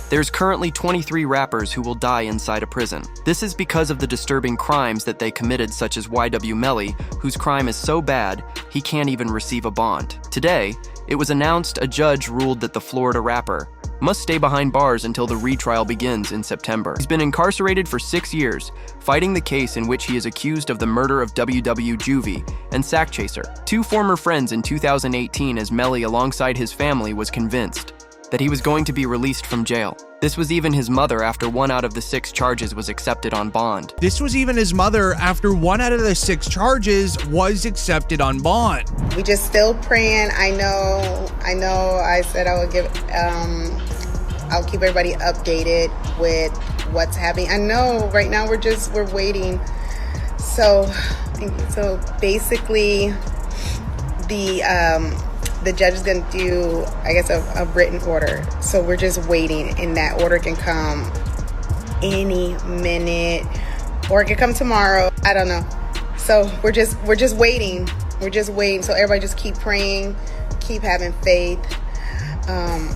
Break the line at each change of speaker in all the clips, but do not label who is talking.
There's currently 23 rappers who will die inside a prison. This is because of the disturbing crimes that they committed, such as YW Melly, whose crime is so bad, he can't even receive a bond. Today, it was announced a judge ruled that the Florida rapper must stay behind bars until the retrial begins in September. He's been incarcerated for 6 years, fighting the case in which he is accused of the murder of WW Juvie and Sack Chaser, two former friends in 2018, as Melly alongside his family was convinced that he was going to be released from jail. This was even his mother after 1 out of the 6 charges was accepted on bond.
This was even his mother after 1 out of the 6 charges was accepted on bond.
We just still praying. I know I said I would I'll keep everybody updated with what's happening. I know right now we're waiting. So basically the judge is going to do, I guess, a written order. So we're just waiting, and that order can come any minute, or it can come tomorrow. I don't know. So we're just waiting. We're just waiting. So everybody just keep praying, keep having faith.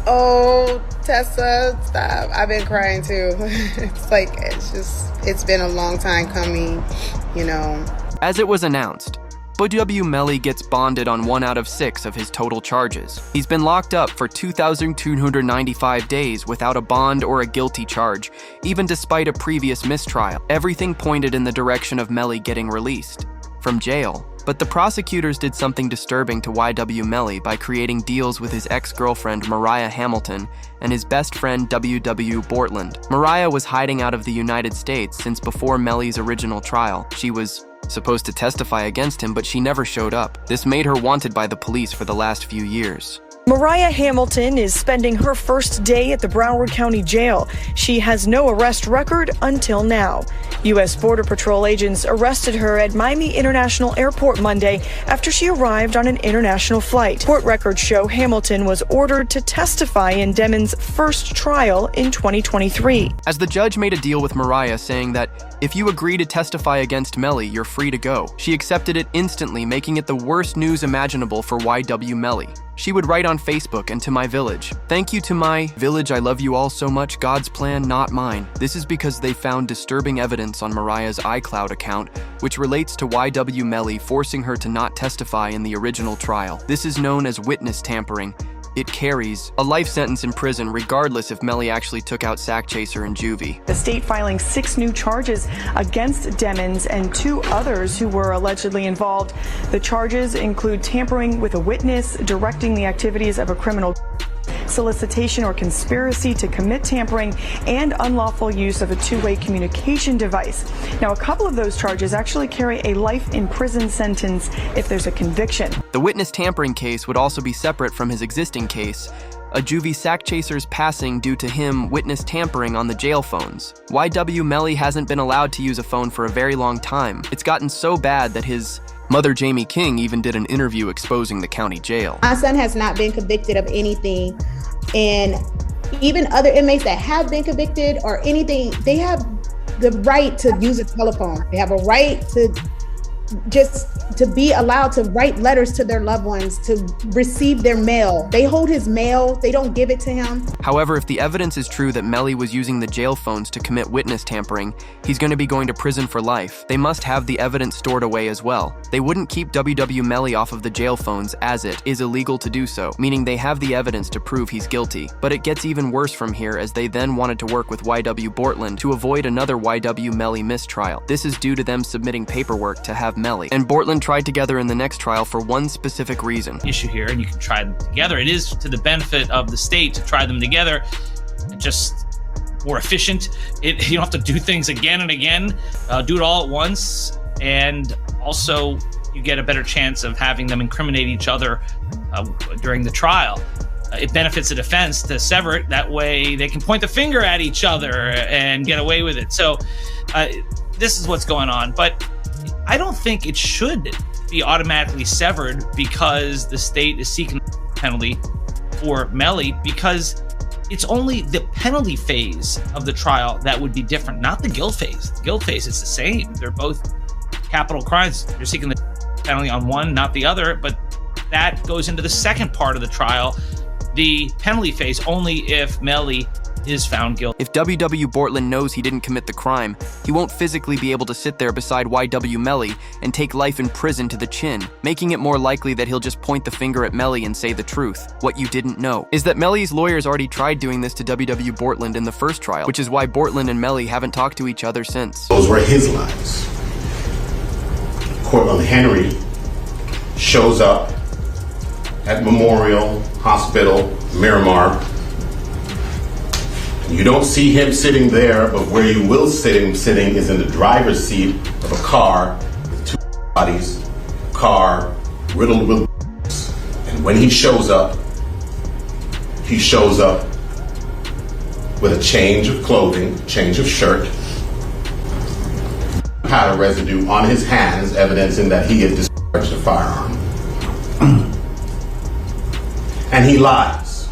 Oh, Tessa, stop. I've been crying too. It's been a long time coming, you know.
As it was announced, YW Melly gets bonded on 1 out of 6 of his total charges. He's been locked up for 2,295 days without a bond or a guilty charge, even despite a previous mistrial. Everything pointed in the direction of Melly getting released from jail. But the prosecutors did something disturbing to YW Melly by creating deals with his ex-girlfriend Mariah Hamilton and his best friend WW Bortland. Mariah was hiding out of the United States since before Melly's original trial. She was supposed to testify against him, but she never showed up. This made her wanted by the police for the last few years.
Mariah Hamilton is spending her first day at the Broward County Jail. She has no arrest record until now. U.S. Border Patrol agents arrested her at Miami International Airport Monday after she arrived on an international flight. Court records show Hamilton was ordered to testify in Demon's first trial in 2023.
As the judge made a deal with Mariah saying that if you agree to testify against Melly, you're free to go. She accepted it instantly, making it the worst news imaginable for YW Melly. She would write on Facebook and to my village, "Thank you to my village, I love you all so much, God's plan, not mine." This is because they found disturbing evidence on Mariah's iCloud account, which relates to YW Melly forcing her to not testify in the original trial. This is known as witness tampering. It carries a life sentence in prison regardless if Melly actually took out Sack Chaser and Juvie.
The state filing 6 new charges against Demons and 2 others who were allegedly involved. The charges include tampering with a witness, directing the activities of a criminal, solicitation or conspiracy to commit tampering, and unlawful use of a two-way communication device. Now, a couple of those charges actually carry a life in prison sentence if there's a conviction.
The witness tampering case would also be separate from his existing case, a Juvie Sack Chaser's passing due to him witness tampering on the jail phones. YW Melly hasn't been allowed to use a phone for a very long time. It's gotten so bad that his mother, Jamie King, even did an interview exposing the county jail.
My son has not been convicted of anything, and even other inmates that have been convicted or anything, they have the right to use a telephone. They have a right to be allowed to write letters to their loved ones, to receive their mail. They hold his mail, they don't give it to him.
However, if the evidence is true that Melly was using the jail phones to commit witness tampering, he's going to be going to prison for life. They must have the evidence stored away as well. They wouldn't keep WW Melly off of the jail phones, as it is illegal to do so, meaning they have the evidence to prove he's guilty. But it gets even worse from here, as they then wanted to work with YW Bortland to avoid another YW Melly mistrial. This is due to them submitting paperwork to have Melly and Bortland tried together in the next trial for one specific reason.
Issue here, and you can try them together. It is to the benefit of the state to try them together, just more efficient. You don't have to do things again and again. Do it all at once, and also you get a better chance of having them incriminate each other during the trial. It benefits the defense to sever it. That way they can point the finger at each other and get away with it. So this is what's going on. But I don't think it should be automatically severed because the state is seeking a penalty for Melly, because it's only the penalty phase of the trial that would be different, not the guilt phase. The guilt phase is the same. They're both capital crimes. You're seeking the penalty on one, not the other, but that goes into the second part of the trial, the penalty phase, only if Melly is found guilty.
If W.W. Bortland knows he didn't commit the crime, he won't physically be able to sit there beside Y.W. Melly and take life in prison to the chin, making it more likely that he'll just point the finger at Melly and say the truth. What you didn't know is that Melly's lawyers already tried doing this to W.W. Bortland in the first trial, which is why Bortland and Melly haven't talked to each other since.
Those were his lines. Cortland Henry shows up at Memorial Hospital, Miramar. You don't see him sitting there, but where you will see him sitting is in the driver's seat of a car with two bodies, car riddled with bullets. And when he shows up with a change of clothing, change of shirt, powder residue on his hands, evidencing that he had discharged a firearm. And he lies.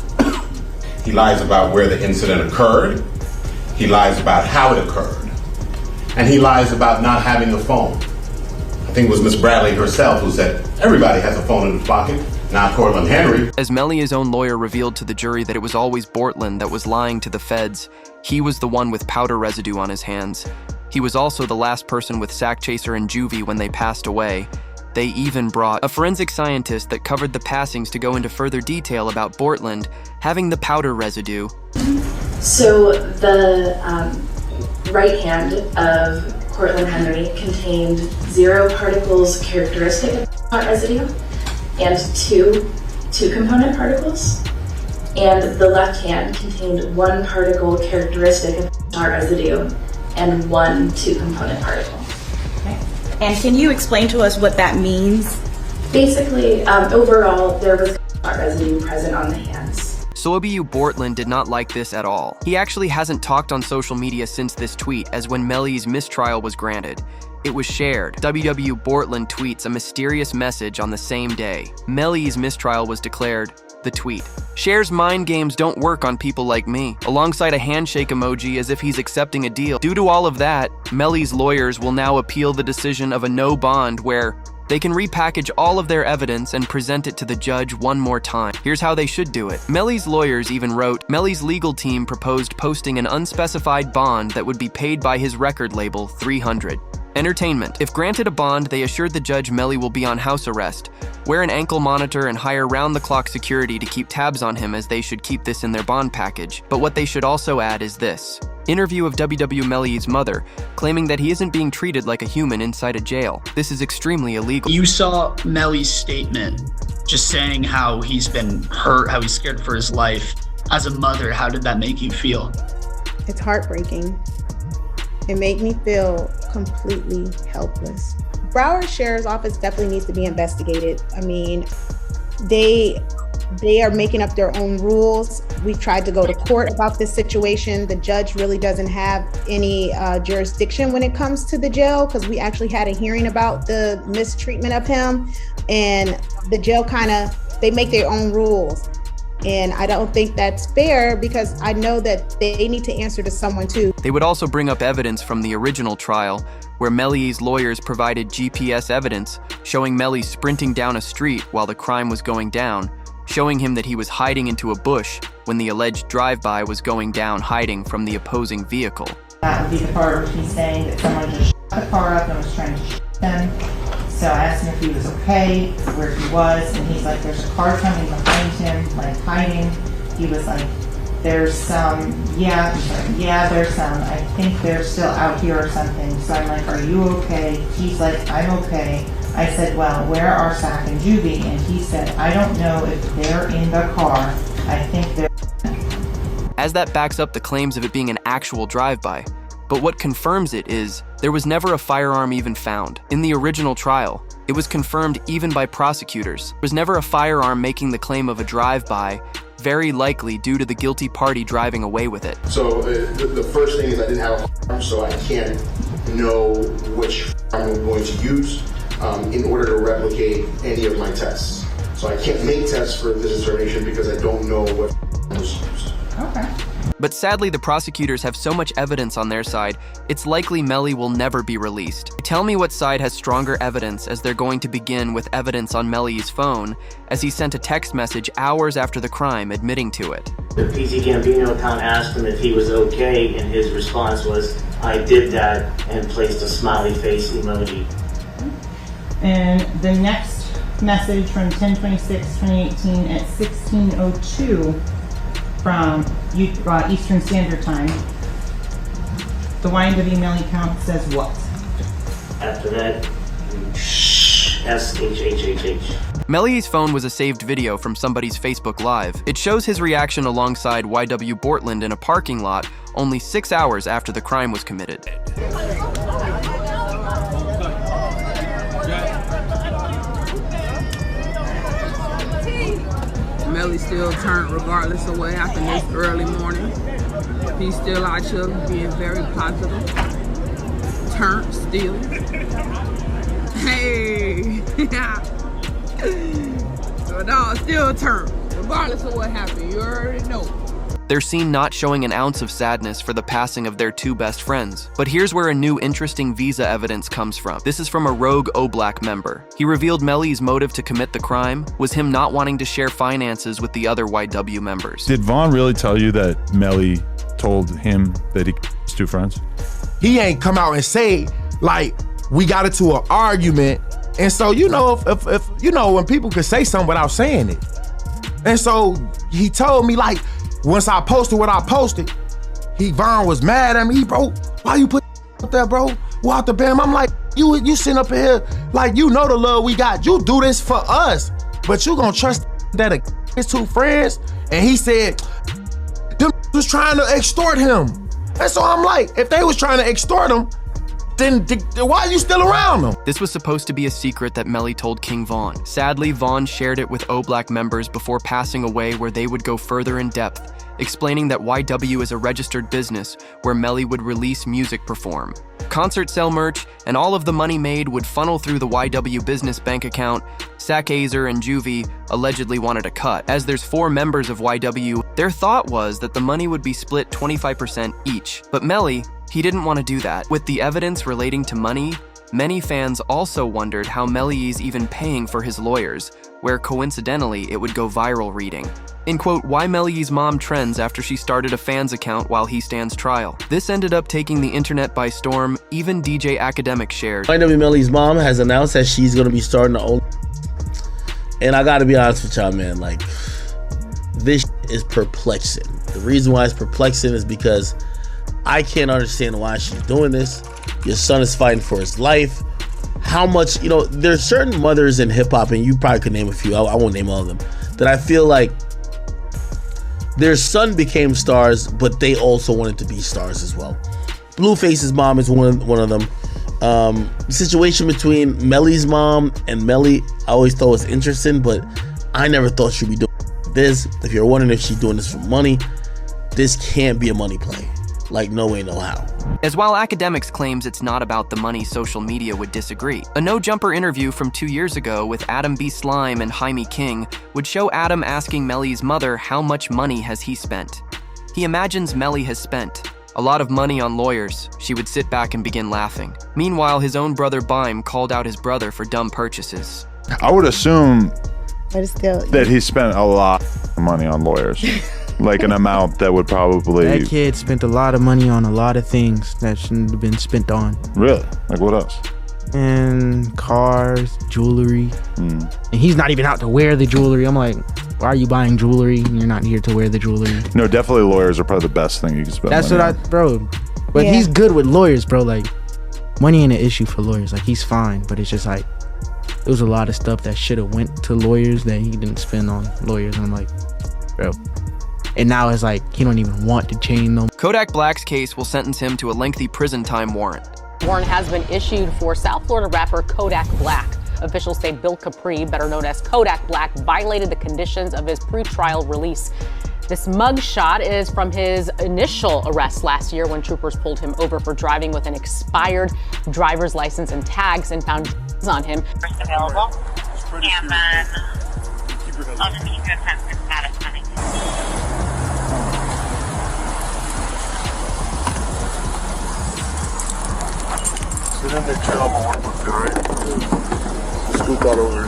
He lies about where the incident occurred. He lies about how it occurred. And he lies about not having a phone. I think it was Miss Bradley herself who said, everybody has a phone in his pocket, not Cortland Henry.
As Melly's own lawyer revealed to the jury that it was always Bortland that was lying to the feds, he was the one with powder residue on his hands. He was also the last person with Sack Chaser and Juvie when they passed away. They even brought a forensic scientist that covered the passings to go into further detail about Bortland having the powder residue.
So the right hand of Cortland Henry contained 0 particles characteristic of powder residue and two component particles. And the left hand contained 1 particle characteristic of powder residue and 1 two-component particle.
And can you explain to us what that means?
Basically, overall, there was residue present on the hands.
W. Bortland did not like this at all. He actually hasn't talked on social media since this tweet, as when Melly's mistrial was granted. It was shared. W. Bortland tweets a mysterious message on the same day. Melly's mistrial was declared. The tweet shares mind games don't work on people like me, alongside a handshake emoji as if he's accepting a deal. Due to all of that, Melly's lawyers will now appeal the decision of a no bond where they can repackage all of their evidence and present it to the judge one more time. Here's how they should do it. Melly's lawyers even wrote, Melly's legal team proposed posting an unspecified bond that would be paid by his record label, $300. Entertainment. If granted a bond, they assured the judge Melly will be on house arrest, wear an ankle monitor, and hire round-the-clock security to keep tabs on him, as they should keep this in their bond package. But what they should also add is this. Interview of W.W. Melly's mother, claiming that he isn't being treated like a human inside a jail. This is extremely illegal.
You saw Melly's statement just saying how he's been hurt, how he's scared for his life. As a mother, how did that make you feel?
It's heartbreaking. It made me feel completely helpless. Broward Sheriff's Office definitely needs to be investigated. I mean, they are making up their own rules. We tried to go to court about this situation. The judge really doesn't have any jurisdiction when it comes to the jail, because we actually had a hearing about the mistreatment of him, and the jail they make their own rules. And I don't think that's fair, because I know that they need to answer to someone too.
They would also bring up evidence from the original trial, where Melly's lawyers provided GPS evidence showing Melly sprinting down a street while the crime was going down, showing him that he was hiding into a bush when the alleged drive-by was going down, hiding from the opposing vehicle.
That would be the part where he's saying that someone just shot the car up and was trying to shoot them. So I asked him if he was okay, where he was, and he's like, there's a car coming behind him, like hiding. He was like, there's some, yeah. He's like, yeah, there's some. I think they're still out here or something. So I'm like, are you okay? He's like, I'm okay. I said, well, where are Sack and Juvie? And he said, I don't know if they're in the car. I think they're...
As that backs up the claims of it being an actual drive-by. But what confirms it is, there was never a firearm even found. In the original trial, it was confirmed even by prosecutors. There was never a firearm making the claim of a drive-by, very likely due to the guilty party driving away with it.
So the first thing is I didn't have a firearm, so I can't know which firearm I'm going to use in order to replicate any of my tests. So I can't make tests for this determination because I don't know what was used.
Okay.
But sadly, the prosecutors have so much evidence on their side, it's likely Melly will never be released. Tell me what side has stronger evidence, as they're going to begin with evidence on Melly's phone, as he sent a text message hours after the crime admitting to it.
The PC Gambino account asked him if he was okay, and his response was, "I did that," and placed a smiley face emoji.
And the next message from 10/26/2018 at 16:02 from Eastern Standard Time. The YNW Melly account says what?
After that, SHHHH.
Melly's phone was a saved video from somebody's Facebook Live. It shows his reaction alongside YW Bortland in a parking lot only 6 hours after the crime was committed.
Melly still turned regardless of what happened this early morning. He's still out here being very positive. Turned still. Hey! No, still turned, regardless of what happened. You already know.
They're seen not showing an ounce of sadness for the passing of their two best friends. But here's where a new interesting visa evidence comes from. This is from a rogue Oblak member. He revealed Melly's motive to commit the crime was him not wanting to share finances with the other YW members.
Did Vaughn really tell you that Melly told him that he was two friends?
He ain't come out and say, like, we got into an argument. And so, you know, if you know, when people can say something without saying it. And so he told me, like, once I posted what I posted, Vaughn was mad at me. Bro, why you put up there, bro? Walk the bam. I'm like, you sitting up here, like, you know the love we got. You do this for us, but you gonna trust that his two friends? And he said, them was trying to extort him. And so I'm like, if they was trying to extort him, then why are you still around them?
This was supposed to be a secret that Melly told King Vaughn. Sadly, Vaughn shared it with Oblak members before passing away, where they would go further in depth, explaining that YW is a registered business where Melly would release music perform. Concert sell merch, and all of the money made would funnel through the YW business bank account. Sakazer and Juvie allegedly wanted a cut. As there's 4 members of YW, their thought was that the money would be split 25% each. But Melly, he didn't want to do that. With the evidence relating to money, many fans also wondered how Melly is even paying for his lawyers, where coincidentally it would go viral reading. In quote, Why Melly's Mom Trends After She Started a Fans Account While He Stands Trial. This ended up taking the internet by storm. Even DJ Academic shared.
YW Melly's mom has announced that she's going to be starting her own. And I got to be honest with y'all, man, like, this is perplexing. The reason why it's perplexing is because I can't understand why she's doing this. Your son is fighting for his life. How much, you know, there's certain mothers in hip hop, and you probably could name a few, I won't name all of them, that I feel like their son became stars, but they also wanted to be stars as well. Blueface's mom is one of them. The situation between Melly's mom and Melly, I always thought was interesting, but I never thought she'd be doing this. If you're wondering if she's doing this for money, this can't be a money play. Like, no way, no how.
As while Academics claims it's not about the money, social media would disagree. A No Jumper interview from 2 years ago with Adam B. Slime and Jaime King would show Adam asking Melly's mother how much money has he spent. He imagines Melly has spent a lot of money on lawyers. She would sit back and begin laughing. Meanwhile, his own brother Bime called out his brother for dumb purchases.
I would assume
but it's still,
that he spent a lot of money on lawyers. Like an amount that would probably...
That kid spent a lot of money on a lot of things that shouldn't have been spent on.
Really? Like what else?
And cars, jewelry. And he's not even out to wear the jewelry. I'm like, why are you buying jewelry? You're not here to wear the jewelry.
No, definitely lawyers are probably the best thing you can spend.
That's what bro. But he's good with lawyers, bro. Like, money ain't an issue for lawyers. Like, he's fine, but it's just like, there was a lot of stuff that should have went to lawyers that he didn't spend on lawyers. And I'm like, bro. And now it's like, he don't even want to chain them.
Kodak Black's case will sentence him to a lengthy prison time warrant.
Warrant has been issued for South Florida rapper Kodak Black. Officials say Bill Capri, better known as Kodak Black, violated the conditions of his pre-trial release. This mugshot is from his initial arrest last year when troopers pulled him over for driving with an expired driver's license and tags and found on him.
First available. And then underneath your testing status, honey.
Sit in the chair, I'm gonna work with you, alright? Scoot that over.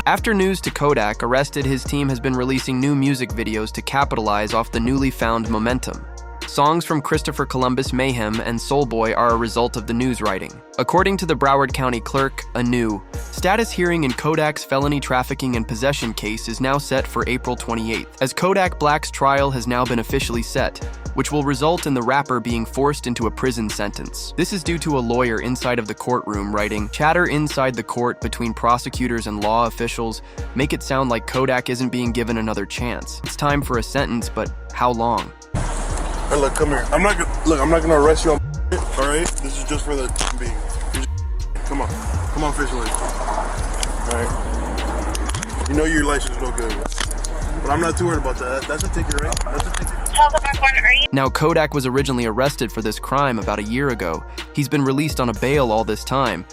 After News to Kodak arrested, his team has been releasing new music videos to capitalize off the newly found momentum. Songs from Christopher Columbus Mayhem and Soulboy are a result of the news writing. According to the Broward County Clerk, a new status hearing in Kodak's felony trafficking and possession case is now set for April 28th, as Kodak Black's trial has now been officially set, which will result in the rapper being forced into a prison sentence. This is due to a lawyer inside of the courtroom writing, "Chatter inside the court between prosecutors and law officials make it sound like Kodak isn't being given another chance. It's time for a sentence, but how long?"
Hey, look, come here. I'm not gonna arrest you on all right? This is just for the time being. Come on, fish leg. All right. You know your license is no good, but I'm not too worried about that. That's a ticket, right? That's a ticket.
Now, Kodak was originally arrested for this crime about a year ago. He's been released on a bail all this time.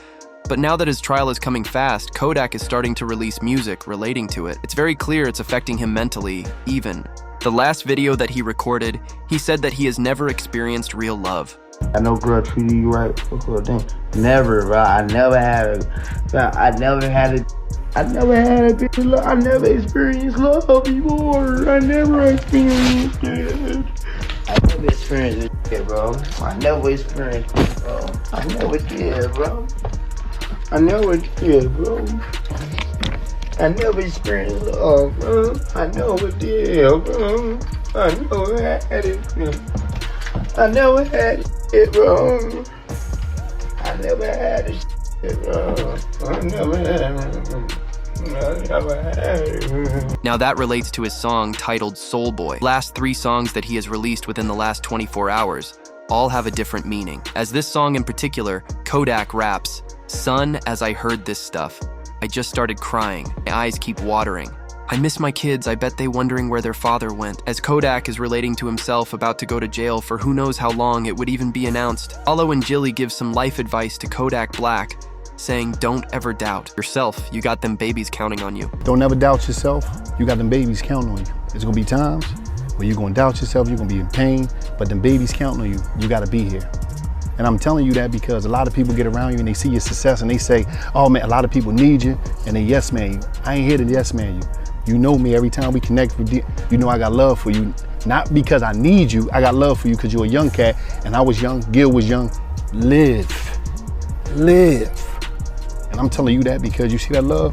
But now that his trial is coming fast, Kodak is starting to release music relating to it. It's very clear it's affecting him mentally, even. The last video that he recorded, he said that he has never experienced real love.
I know girl treated you right. Never, bro. I never had a bitch love. I never experienced love before. I never experienced it. I never experienced it, bro. I never experienced it, bro. I never did, bro. I never did, bro. I never experienced love, bro. I never did, bro. I never had it, bro. I never had it, bro. I never had it, bro. I never had it, bro. I never had it.
Now that relates to his song titled Soulboy. Last 3 songs that he has released within the last 24 hours all have a different meaning. As this song in particular, Kodak raps, "Son, as I heard this stuff, I just started crying. My eyes keep watering. I miss my kids. I bet they wondering where their father went." As Kodak is relating to himself about to go to jail for who knows how long, it would even be announced. Aloe and Jilly give some life advice to Kodak Black, saying, "Don't ever doubt yourself. You got them babies counting on you."
Don't ever doubt yourself. You got them babies counting on you. There's gonna be times where you're gonna doubt yourself, you're gonna be in pain, but them babies counting on you. You gotta be here. And I'm telling you that because a lot of people get around you and they see your success and they say, "Oh man, a lot of people need you," and they yes man you. I ain't here to yes man you. You know me, every time we connect, you know I got love for you. Not because I need you, I got love for you because you're a young cat and I was young, Gil was young. Live. And I'm telling you that because you see that love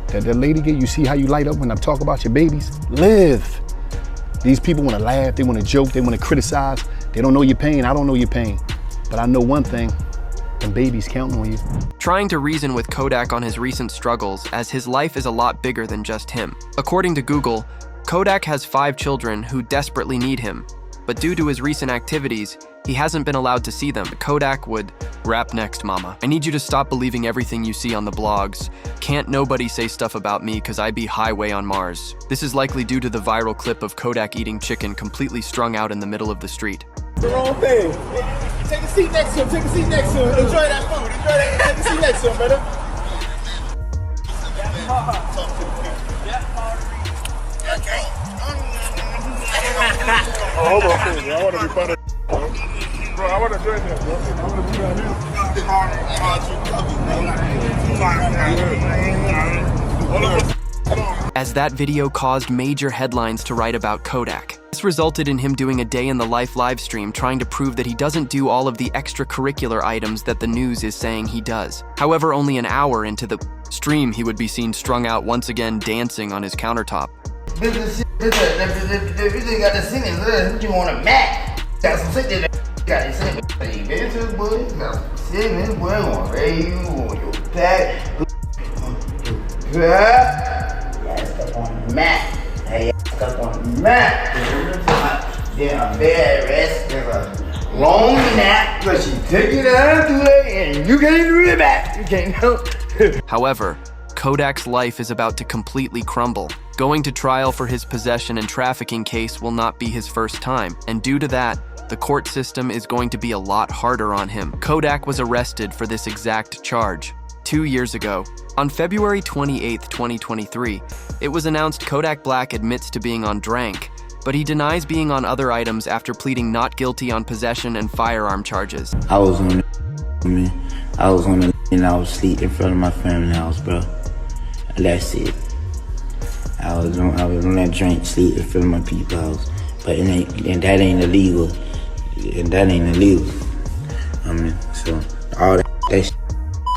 that lady get, you see how you light up when I talk about your babies? Live. These people wanna laugh, they wanna joke, they wanna criticize. They don't know your pain, I don't know your pain. But I know one thing, them babies counting on you.
Trying to reason with Kodak on his recent struggles, as his life is a lot bigger than just him. According to Google, Kodak has 5 children who desperately need him, but due to his recent activities, he hasn't been allowed to see them. Kodak would rap next, mama. "I need you to stop believing everything you see on the blogs. Can't nobody say stuff about me cause I be highway on Mars." This is likely due to the viral clip of Kodak eating chicken completely strung out in the middle of the street.
The wrong thing. Take a seat next to him. Take a seat next to him. Enjoy that food. Enjoy that. Take a seat next to him, brother.
Oh, hold on, please. I want to be funny. Bro, I want to join that, bro. I want to do that.
As that video caused major headlines to write about Kodak. This resulted in him doing a day in the life live stream trying to prove that he doesn't do all of the extracurricular items that the news is saying he does. However, only an hour into the stream, he would be seen strung out once again dancing on his countertop.
This got the singing. You want a Mac? Got some singing. Got the singing. Bitches, boy. Got some singing. Boy, on radio, on your back. Yeah, stuck on the Mac. Hey, stuck on the Mac. Then a bed rest. There's a long nap. But she took it out today, and you can't do it back. You can't help.
However, Kodak's life is about to completely crumble. Going to trial for his possession and trafficking case will not be his first time, and due to that, the court system is going to be a lot harder on him. Kodak was arrested for this exact charge 2 years ago. On February 28, 2023, it was announced Kodak Black admits to being on drank, but he denies being on other items after pleading not guilty on possession and firearm charges.
I was on man. I was on the and I was asleep in front of my family house, bro. That's it. I was on that drink, sleep in front of my people's house. But that ain't illegal. And that ain't illegal. I mean, so all that's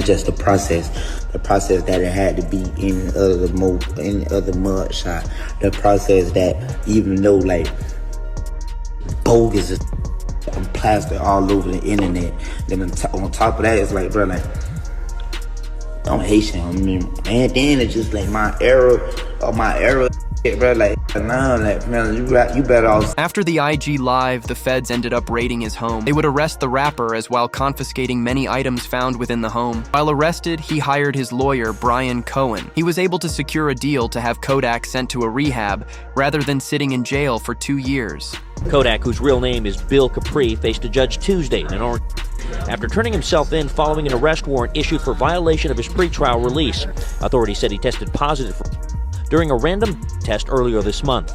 just the process. The process that it had to be in other mud shot. The process that even though like bogus is plastered all over the internet. Then on top of that, it's like, bro, like I'm Haitian. I mean, and then it's just like my era, bro. Like, nah, like, man, you better off.
After the IG Live, the feds ended up raiding his home. They would arrest the rapper as well confiscating many items found within the home. While arrested, he hired his lawyer, Brian Cohen. He was able to secure a deal to have Kodak sent to a rehab rather than sitting in jail for 2 years.
Kodak, whose real name is Bill Capri, faced a judge Tuesday in Orange after turning himself in following an arrest warrant issued for violation of his pretrial release. Authorities said he tested positive during a random test earlier this month.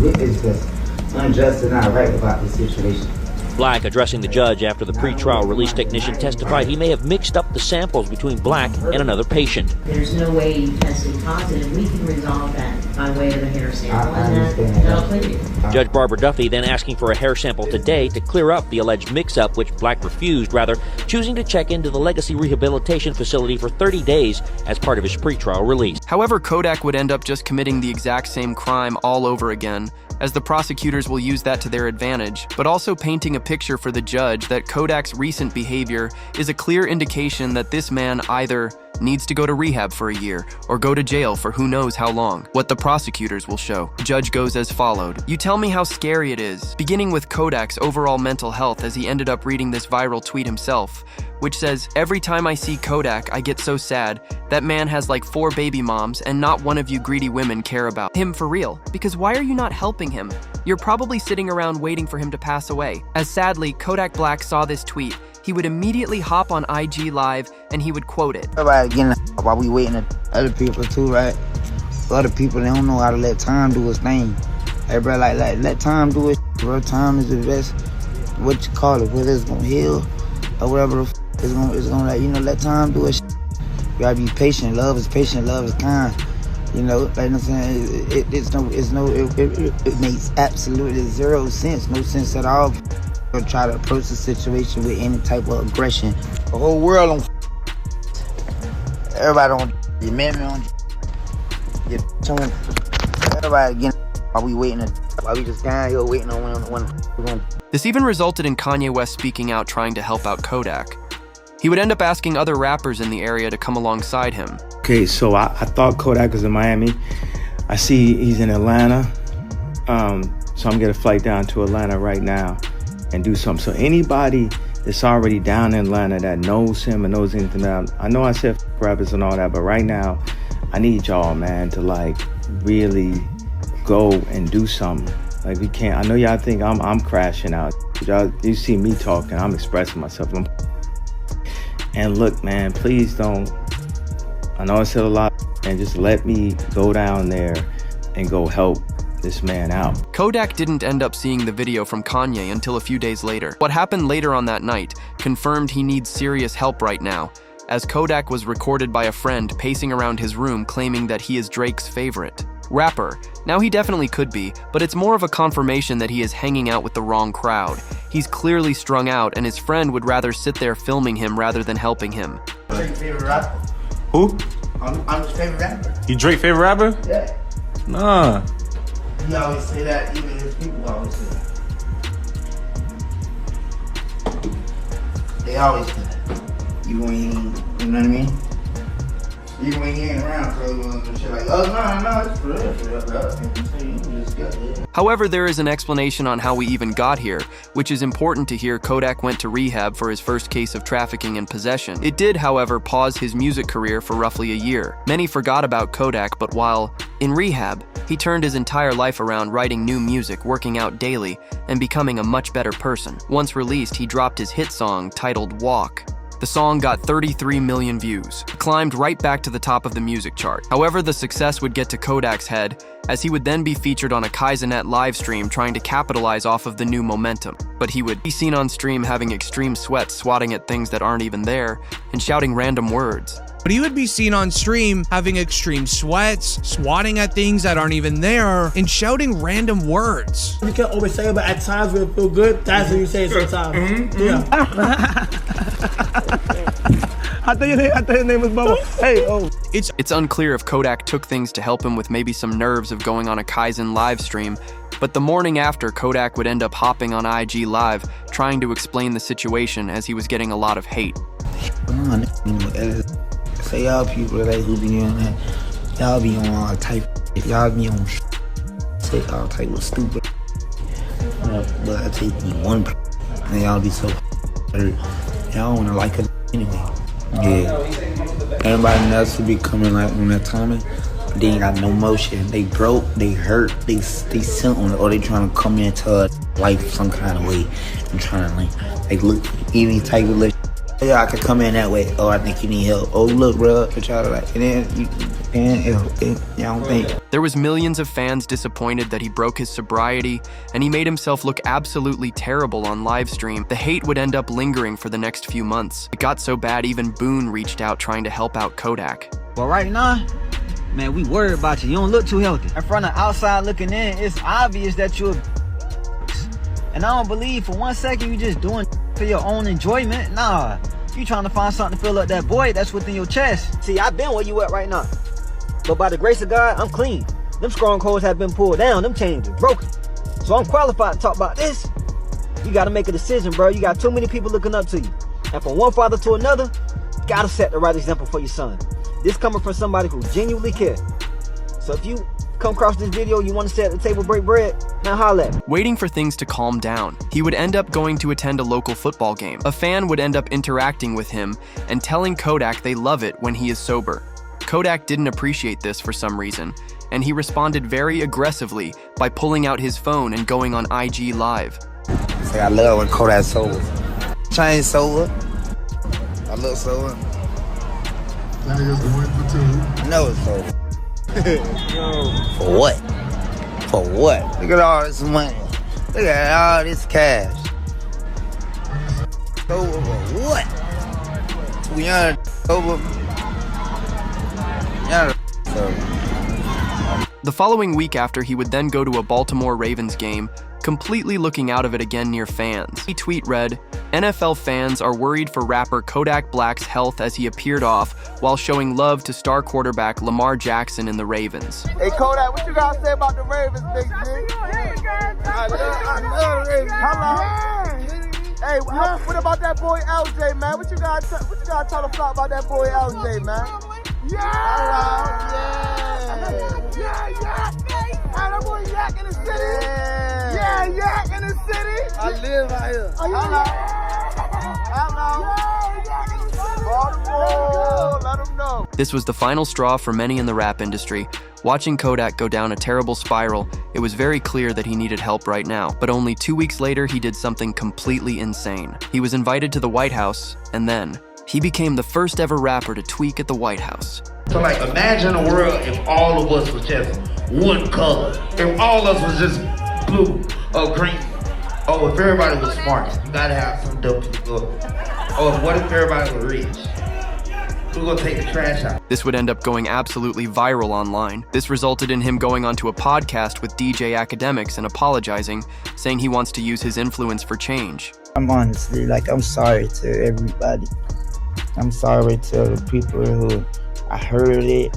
It is just unjust and not right about this situation.
Black, addressing the judge after the pretrial release technician testified he may have mixed up the samples between Black and another patient.
There's no way you tested positive. We can resolve that by way of a hair sample, and that'll clear you.
Judge Barbara Duffy then asking for a hair sample today to clear up the alleged mix-up, which Black refused, rather choosing to check into the Legacy Rehabilitation Facility for 30 days as part of his pretrial release.
However, Kodak would end up just committing the exact same crime all over again, as the prosecutors will use that to their advantage, but also painting a picture for the judge that Kodak's recent behavior is a clear indication that this man either needs to go to rehab for a year or go to jail for who knows how long. What the prosecutors will show. The judge goes as followed. You tell me how scary it is, beginning with Kodak's overall mental health as he ended up reading this viral tweet himself, which says, "Every time I see Kodak, I get so sad. That man has like 4 baby moms and not one of you greedy women care about him for real. Because why are you not helping him? You're probably sitting around waiting for him to pass away." As sadly, Kodak Black saw this tweet, he would immediately hop on IG Live and he would quote it.
Everybody getting while we waiting on other people too, right? Other people, they don't know how to let time do its thing. Everybody like let time do it, bro. Time is the best, what you call it, whether it's gonna heal or whatever it's gonna like, let time do it. You gotta be patient. Love is patient, love is kind. Like I'm saying, it makes absolutely zero sense, no sense at all. Or try to approach the situation with any type of aggression. The whole world on. Everybody on. Your man on. Your children. Everybody again. While we waiting, while we just down here waiting on one.
This even resulted in Kanye West speaking out, trying to help out Kodak. He would end up asking other rappers in the area to come alongside him.
Okay, so I thought Kodak was in Miami. I see he's in Atlanta. So I'm getting a flight down to Atlanta right now and do something. So anybody that's already down in Atlanta that knows him and knows anything about him, I know I said rappers and all that, but right now I need y'all, man, to like really go and do something. Like we can't, I know y'all think I'm crashing out. Y'all, you see me talking, I'm expressing myself. And look, man, please don't, I know I said a lot, and just let me go down there and go help this man out.
Kodak didn't end up seeing the video from Kanye until a few days later. What happened later on that night confirmed he needs serious help right now, as Kodak was recorded by a friend pacing around his room claiming that he is Drake's favorite rapper. Now he definitely could be, but it's more of a confirmation that he is hanging out with the wrong crowd. He's clearly strung out, and his friend would rather sit there filming him rather than helping him.
Drake's favorite rapper.
Who?
I'm his favorite rapper.
You Drake favorite rapper?
Yeah.
Nah.
He always say that, even his people always say that. They always say that. You ain't, you know what I mean? Even when he ain't around, so shit like, oh, no, it's for real.
However, there is an explanation on how we even got here, which is important to hear. Kodak went to rehab for his first case of trafficking and possession. It did, however, pause his music career for roughly a year. Many forgot about Kodak, but while in rehab, he turned his entire life around writing new music, working out daily, and becoming a much better person. Once released, he dropped his hit song titled Walk. The song got 33 million views, climbed right back to the top of the music chart. However, the success would get to Kodak's head, as he would then be featured on a Kaizenet livestream trying to capitalize off of the new momentum. But he would be seen on stream having extreme sweats, swatting at things that aren't even there, and shouting random words.
But he would be seen on stream having extreme sweats, swatting at things that aren't even there, and shouting random words.
You can't always say it, but at times when it feel good, that's when you say it sometimes. Yeah. I thought your name was Bubba. Hey, oh.
It's unclear if Kodak took things to help him with maybe some nerves of going on a Kaizen live stream, but the morning after, Kodak would end up hopping on IG Live, trying to explain the situation as he was getting a lot of hate.
Say y'all people that who be on that, y'all be on all type, y'all be on say all type of stupid. But I take me one, and y'all be so hurt. Y'all wanna like it anyway. Yeah. Everybody else would be coming like on that timing. They ain't got no motion. They broke. They hurt. They something, or they trying to come into life some kind of way and trying to like look any type of look. Yeah, I could come in that way. Oh, I think you need help. Oh, look, bro, try to like, and then you don't think.
There was millions of fans disappointed that he broke his sobriety, and he made himself look absolutely terrible on live stream. The hate would end up lingering for the next few months. It got so bad even Boone reached out trying to help out Kodak.
Well, right now, man, we worried about you. You don't look too healthy. In front of outside looking in, it's obvious that you're and I don't believe for 1 second you just doing for your own enjoyment. Nah, you trying to find something to fill up that void that's within your chest. See, I've been where you at right now, but by the grace of God, I'm clean. Them strongholds have been pulled down, them chains are broken. So I'm qualified to talk about this. You gotta make a decision, bro. You got too many people looking up to you. And from one father to another, you gotta set the right example for your son. This coming from somebody who genuinely cares. So if you come across this video, you want to sit at the table, break bread, now holla at me.
Waiting for things to calm down, he would end up going to attend a local football game. A fan would end up interacting with him and telling Kodak they love it when he is sober. Kodak didn't appreciate this for some reason, and he responded very aggressively by pulling out his phone and going on IG Live.
Say I love when Kodak's sober. Change sober. I look sober.
That nigga's going for two.
No, it's sober. For what? For what? Look at all this money. Look at all this cash. Sober for what? We are sober.
The following week after, he would then go to a Baltimore Ravens game, completely looking out of it again near fans. He tweet read, "NFL fans are worried for rapper Kodak Black's health as he appeared off while showing love to star quarterback Lamar Jackson in the Ravens."
Hey Kodak, what you gotta say about the Ravens, big G? I love the Ravens. Hello. Hey, what about that boy LJ, man? What you gotta tell the flock about that boy LJ, man? Yeah. That boy Yak in the city. Yeah, Yak in the city. I live out here. Hello. Baltimore, let him know.
This was the final straw for many in the rap industry. Watching Kodak go down a terrible spiral, it was very clear that he needed help right now. But only 2 weeks later, he did something completely insane. He was invited to the White House, and then he became the first ever rapper to tweak at the White House.
So like, imagine a world if all of us was just one color. If all of us was just blue or green. Oh, if everybody was smart, you gotta have some dope people. Oh, what if everybody was rich? Who's gonna take the trash out?
This would end up going absolutely viral online. This resulted in him going onto a podcast with DJ Academics and apologizing, saying he wants to use his influence for change.
I'm honestly, I'm sorry to everybody. I'm sorry to the people who I heard it.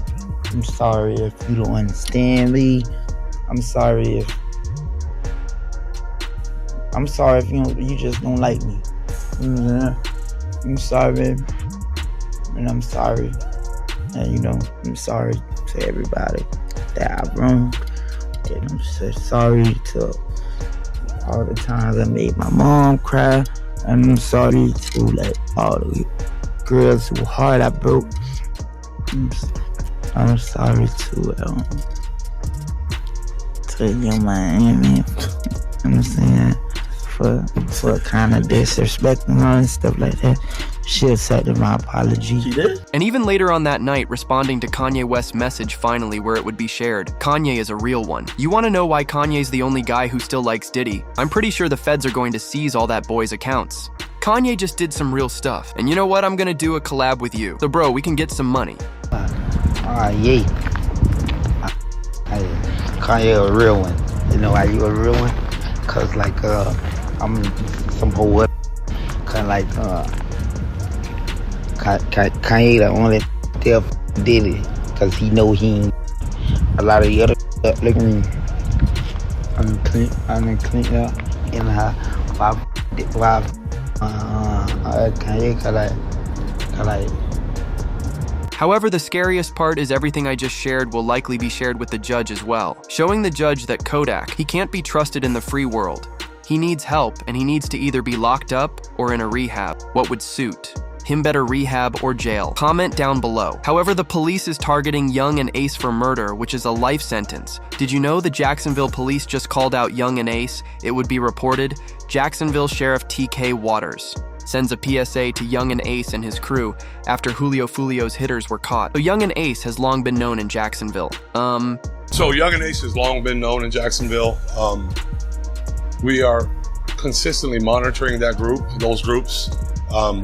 I'm sorry if you don't understand me. I'm sorry if you just don't like me. I'm sorry, and I'm sorry, and I'm sorry to everybody that I wronged, and I'm so sorry to all the times I made my mom cry, and I'm sorry to all the girls whose heart I broke. I'm sorry to Young Miami. I'm saying for kind of disrespecting her and stuff like that. She accepted my apology.
She did?
And even later on that night, responding to Kanye West's message finally where it would be shared, Kanye is a real one. You want to know why Kanye's the only guy who still likes Diddy? I'm pretty sure the feds are going to seize all that boy's accounts. Kanye just did some real stuff. And you know what? I'm gonna do a collab with you. So bro, we can get some money.
Yeah. Kanye a real one. You know why you a real one? Cause like I'm some whole kinda like Kanye the only still did it cause he know he ain't a lot of the other look at me. I'm clean up in her Kanye like.
However, the scariest part is everything I just shared will likely be shared with the judge as well, showing the judge that Kodak, he can't be trusted in the free world. He needs help, and he needs to either be locked up or in a rehab. What would suit? Him better rehab or jail. Comment down below. However, the police is targeting Young and Ace for murder, which is a life sentence. Did you know the Jacksonville police just called out Young and Ace? It would be reported. Jacksonville Sheriff TK Waters sends a PSA to Young and Ace and his crew after Julio Fulio's hitters were caught. So Young and Ace has long been known in Jacksonville.
So Young and Ace has long been known in Jacksonville. We are consistently monitoring those groups.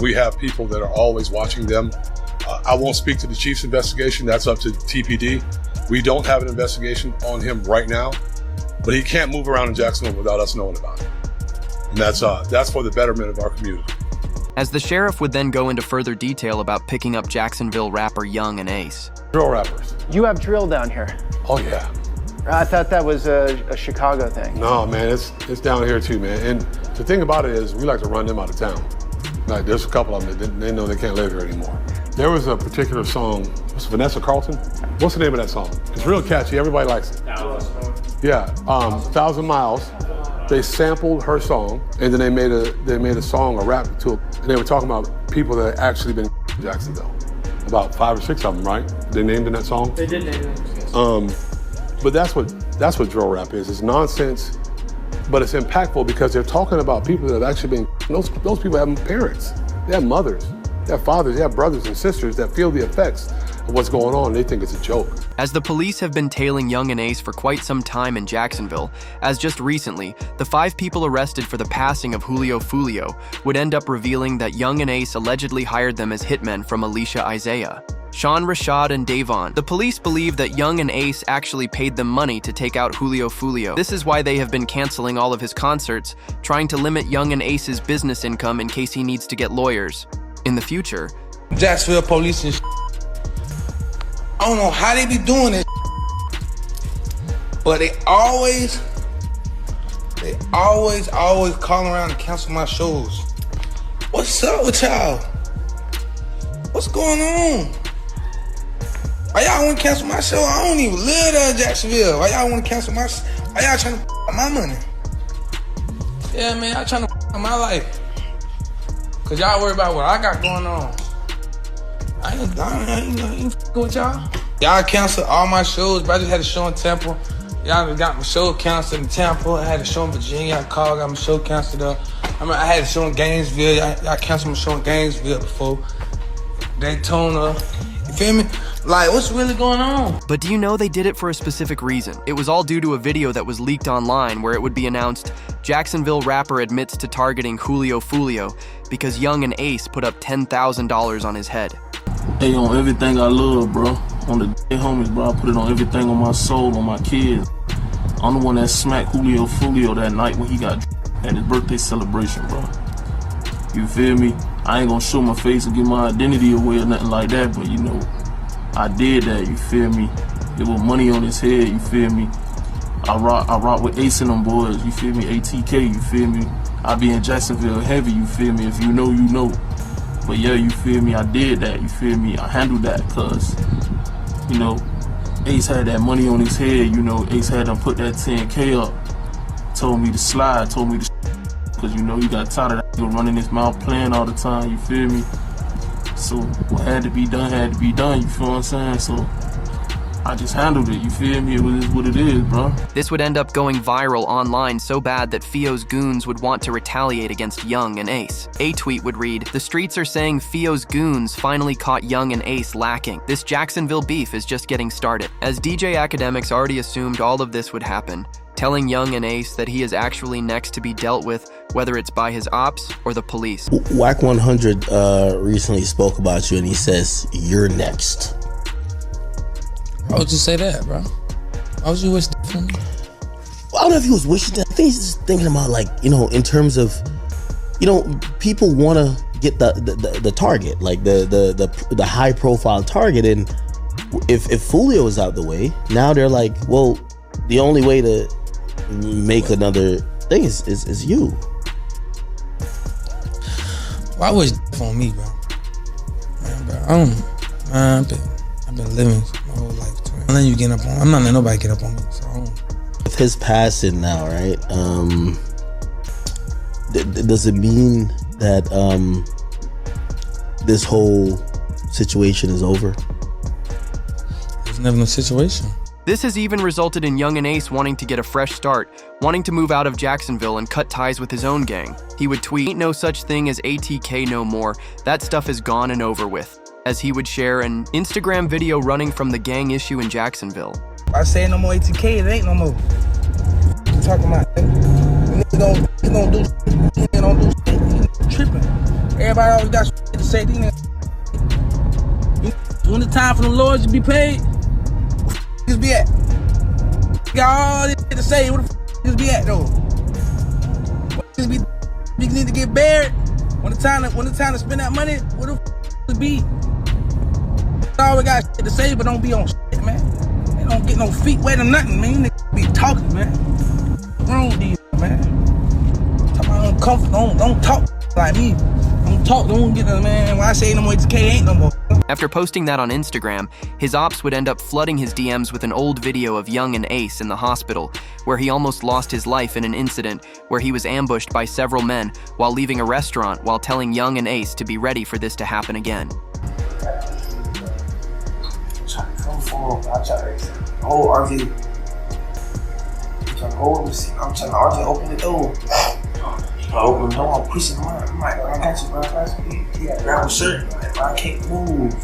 We have people that are always watching them. I won't speak to the chief's investigation. That's up to TPD. We don't have an investigation on him right now, but he can't move around in Jacksonville without us knowing about it. And that's for the betterment of our community.
As the sheriff would then go into further detail about picking up Jacksonville rapper Young and Ace.
Drill rappers.
You have drill down here.
Oh yeah.
I thought that was a Chicago thing.
No, man, it's down here too, man. And the thing about it is we like to run them out of town. Like there's a couple of them that they know they can't live here anymore. There was a particular song, what's Vanessa Carlton? What's the name of that song? It's real catchy, everybody likes it. Yeah, 1,000 Miles. They sampled her song, and then they made a song, a rap to it, and they were talking about people that had actually been in Jacksonville. About 5 or 6 of them, right? They named in that song?
They did name them.
But that's what drill rap is. It's nonsense, but it's impactful because they're talking about people that have actually been, those people have parents, they have mothers, they have fathers, they have brothers and sisters that feel the effects of what's going on. They think it's a joke.
As the police have been tailing Young and Ace for quite some time in Jacksonville, as just recently, the 5 people arrested for the passing of Julio Fulio would end up revealing that Young and Ace allegedly hired them as hitmen from Alicia Isaiah. Sean, Rashad, and Davon. The police believe that Young and Ace actually paid them money to take out Julio Fulio. This is why they have been canceling all of his concerts, trying to limit Young and Ace's business income in case he needs to get lawyers. In the future,
Jacksonville police and I don't know how they be doing it, but they always call around and cancel my shows. What's up with y'all? What's going on? Why y'all want to cancel my show? I don't even live there in Jacksonville. Why y'all want to cancel my show? Why y'all trying to my money? Yeah, man, y'all trying to my life. Cause y'all worry about what I got going on. I ain't with y'all. Y'all canceled all my shows, but I just had a show in Temple. Y'all got my show canceled in Temple. I had a show in Virginia. I called, got my show canceled up. I had a show in Gainesville. Y'all canceled my show in Gainesville before. Daytona. You feel me? Like, what's really going on?
But do you know they did it for a specific reason? It was all due to a video that was leaked online where it would be announced, Jacksonville rapper admits to targeting Julio Fulio because Young and Ace put up $10,000 on his head.
Hey, on everything I love, bro. On the homies, bro. I put it on everything on my soul, on my kids. I'm the one that smacked Julio Fulio that night when he got at his birthday celebration, bro. You feel me? I ain't gonna show my face and give my identity away or nothing like that, but you know, I did that, you feel me? There was money on his head, you feel me? I rock with Ace and them boys, you feel me? ATK, you feel me? I be in Jacksonville heavy, you feel me? If you know, you know. But yeah, you feel me? I did that, you feel me? I handled that, cause, you know, Ace had that money on his head, you know, Ace had them put that 10K up. Told me to slide, told me to cause you know, you got tired of that nigga running his mouth playing all the time, you feel me? So what had to be done, you feel what I'm saying? So I just handled it, you feel me? It was what it is, bro.
This would end up going viral online so bad that Fio's goons would want to retaliate against Young and Ace. A tweet would read, "The streets are saying Fio's goons finally caught Young and Ace lacking. This Jacksonville beef is just getting started." As DJ Akademiks already assumed all of this would happen, telling Young and Ace that he is actually next to be dealt with, whether it's by his ops or the police.
Wack 100 recently spoke about you and he says, "You're next."
Why would you say that, bro? Why would you wish that for me?
Well, I don't know if he was wishing that. I think he's just thinking about, like, you know, in terms of, you know, people want to get the target, like the high profile target. And if Foolio is out the way, now they're like, well, the only way to make another thing is you.
Why wish that on me, bro? Man, bro, I don't know. Man, I've been living my whole life. I'm letting you get up on. I'm not letting nobody get up on me. So I don't.
With his passing now, right? Does it mean that this whole situation is over?
There's never no situation.
This has even resulted in Young and Ace wanting to get a fresh start, wanting to move out of Jacksonville and cut ties with his own gang. He would tweet, "Ain't no such thing as ATK no more. That stuff is gone and over with," as he would share an Instagram video running from the gang issue in Jacksonville.
I say no more ATK, it ain't no more. What you talking about? Niggas don't do shit. Niggas don't do shit. Niggas tripping. Everybody always got shit to say. These niggas. When the time for the lawyers to be paid, where the niggas be at? Got all this shit to say. Where the niggas be at though? Niggas need to get buried. When the time to spend that money, where the niggas be? Always got shit to say, but don't be on shit, man. They don't get no feet wet or nothing, man. You niggas be talking, man. What's wrong with these, man? Talking about uncomfortable. Don't talk like me. Don't get the man. When I say no more ATK, ain't no more.
After posting that on Instagram, his ops would end up flooding his DMs with an old video of Young and Ace in the hospital, where he almost lost his life in an incident where he was ambushed by several men while leaving a restaurant while telling Young and Ace to be ready for this to happen again.
I'm trying to hold RJ. I'm trying to RJ open the door. I open the door, I'm pushing him out. I'm like, I got you, bro. I got you. He got grab a shirt. I'm like, I can't move.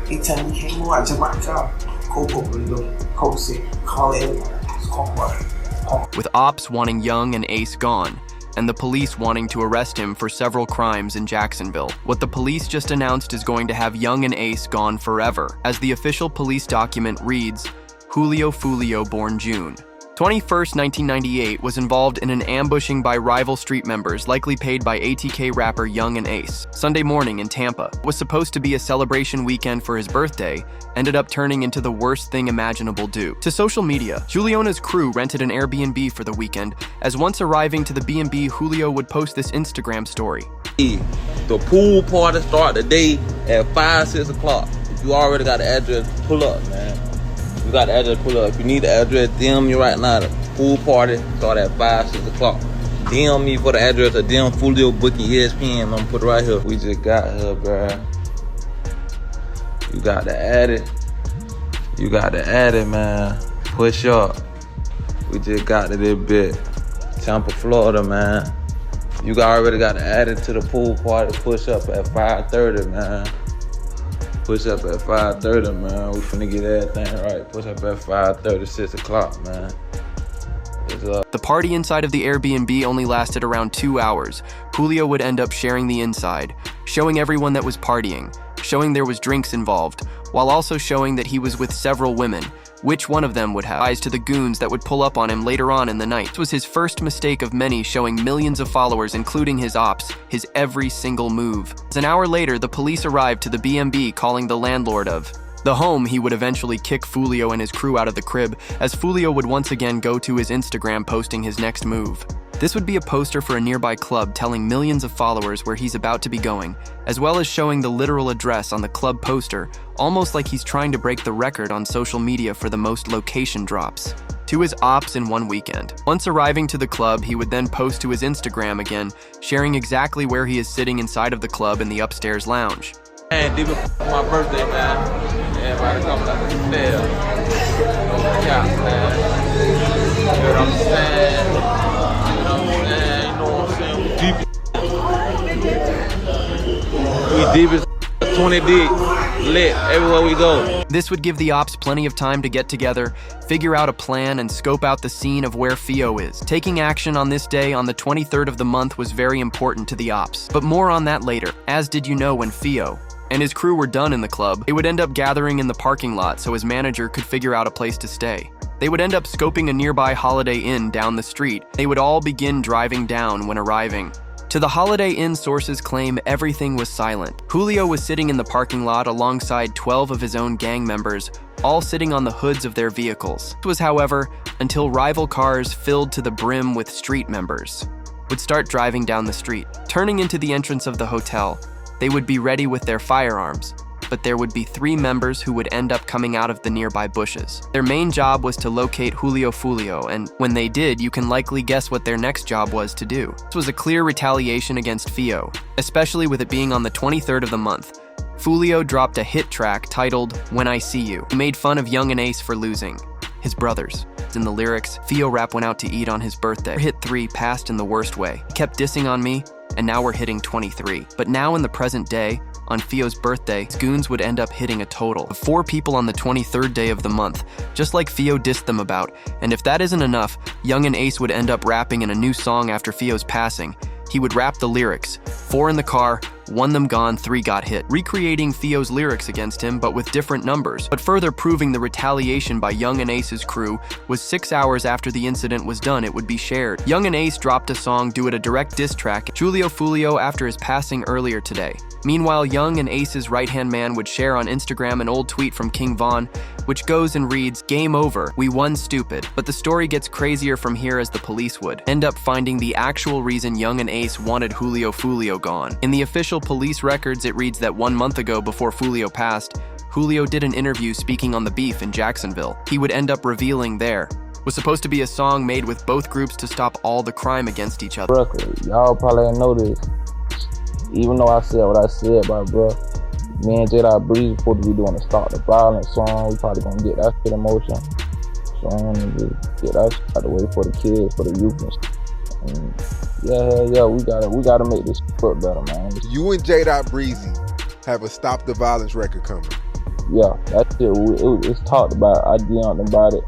He tell me he can't move. I jump out the car. Cope open the door. Cope said, call everybody. Just call me.
With ops wanting Young and Ace gone, and the police wanting to arrest him for several crimes in Jacksonville. What the police just announced is going to have Young and Ace gone forever. As the official police document reads, Julio Foolio, born June 21st, 1998, was involved in an ambushing by rival street members, likely paid by ATK rapper Young and Ace. Sunday morning in Tampa was supposed to be a celebration weekend for his birthday, ended up turning into the worst thing imaginable due to social media. Juliona's crew rented an Airbnb for the weekend, as once arriving to the B&B, Julio would post this Instagram story.
The pool party start today at 5, 6 o'clock. If you already got the address, pull up, man. You got the address, pull up. If you need the address, DM me right now. The pool party start at 5, 6 o'clock. DM me for the address or DM Foolio booking ESPN. I'm gonna put it right here. We just got here, bruh. You got to add it. You got to add it, man. Push up. We just got to this bit. Tampa, Florida, man. You already got to add it to the pool party. Push up at 5:30, man. Push up at 5:30, man. We finna get everything right. Push up at 5:30, 6 o'clock, man.
The party inside of the Airbnb only lasted around 2 hours. Julio would end up sharing the inside, showing everyone that was partying, showing there was drinks involved, while also showing that he was with several women. Which one of them would have eyes to the goons that would pull up on him later on in the night? This was his first mistake of many, showing millions of followers, including his ops, his every single move. An hour later, the police arrived to the B&B, calling the landlord of the home. He would eventually kick Foolio and his crew out of the crib, as Foolio would once again go to his Instagram posting his next move. This would be a poster for a nearby club telling millions of followers where he's about to be going, as well as showing the literal address on the club poster, almost like he's trying to break the record on social media for the most location drops to his ops in one weekend. Once arriving to the club, he would then post to his Instagram again, sharing exactly where he is sitting inside of the club in the upstairs lounge.
Man, this was my birthday, man. And Everybody coming up the stairs. Yeah, man. You know what I'm saying? You know what I'm saying? We deep as 20 deep, lit everywhere we go.
This would give the ops plenty of time to get together, figure out a plan, and scope out the scene of where Fio is. Taking action on this day on the 23rd of the month was very important to the ops, but more on that later. As did you know, when Fio and his crew were done in the club, they would end up gathering in the parking lot so his manager could figure out a place to stay. They would end up scoping a nearby Holiday Inn down the street. They would all begin driving down when arriving. To the Holiday Inn, sources claim everything was silent. Julio was sitting in the parking lot alongside 12 of his own gang members, all sitting on the hoods of their vehicles. This was, however, until rival cars filled to the brim with street members would start driving down the street. Turning into the entrance of the hotel, they would be ready with their firearms, but there would be 3 members who would end up coming out of the nearby bushes. Their main job was to locate Julio Fulio, and when they did, you can likely guess what their next job was to do. This was a clear retaliation against Fio, especially with it being on the 23rd of the month. Fulio dropped a hit track titled When I See You. He made fun of Young and Ace for losing, his brothers. In the lyrics, Fio rap went out to eat on his birthday. Hit 3 passed in the worst way. He kept dissing on me, and now we're hitting 23. But now in the present day, on Fio's birthday, goons would end up hitting a total of 4 people on the 23rd day of the month, just like Fio dissed them about. And if that isn't enough, Young and Ace would end up rapping in a new song after Fio's passing. He would rap the lyrics, 4 in the car, 1 them gone, 3 got hit, recreating Fio's lyrics against him but with different numbers. But further proving the retaliation by Young and Ace's crew was 6 hours after the incident was done, it would be shared. Young and Ace dropped a song due to a direct diss track, Julio Fulio, after his passing earlier today. Meanwhile, Young and Ace's right-hand man would share on Instagram an old tweet from King Von, which goes and reads, "Game over, we won stupid." But the story gets crazier from here, as the police would end up finding the actual reason Young and Ace wanted Julio Fulio gone. In the official police records, it reads that 1 month ago, before Fulio passed, Julio did an interview speaking on the beef in Jacksonville. He would end up revealing there was supposed to be a song made with both groups to stop all the crime against each other.
Y'all probably didn't know this. Even though I said what I said, bro, me and J.Dot Breezy supposed to be doing a Stop the Violence song. We probably gonna get that shit in motion. So I'm gonna just get that shit out the way for the kids, for the youth and shit. And yeah, we gotta make this look better, man.
You and J.Dot Breezy have a Stop the Violence record coming.
Yeah, that shit, it's talked about. I DM'd him about it.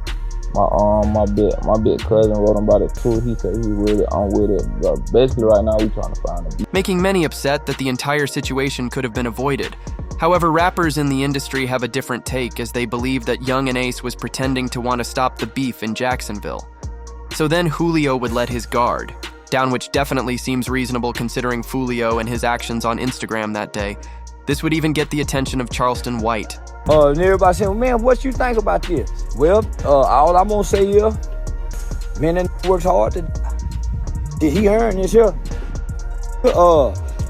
My big cousin wrote him about it too. He said he with it, I'm with it. But basically right now we trying to find him.
Making many upset that the entire situation could have been avoided. However, rappers in the industry have a different take, as they believe that Young and Ace was pretending to want to stop the beef in Jacksonville. So then Julio would let his guard down, which definitely seems reasonable considering Fulio and his actions on Instagram that day. This would even get the attention of Charleston White.
And everybody saying, man, what you think about this? Well, all I'm gonna say is, man, that works hard to did he earn this here?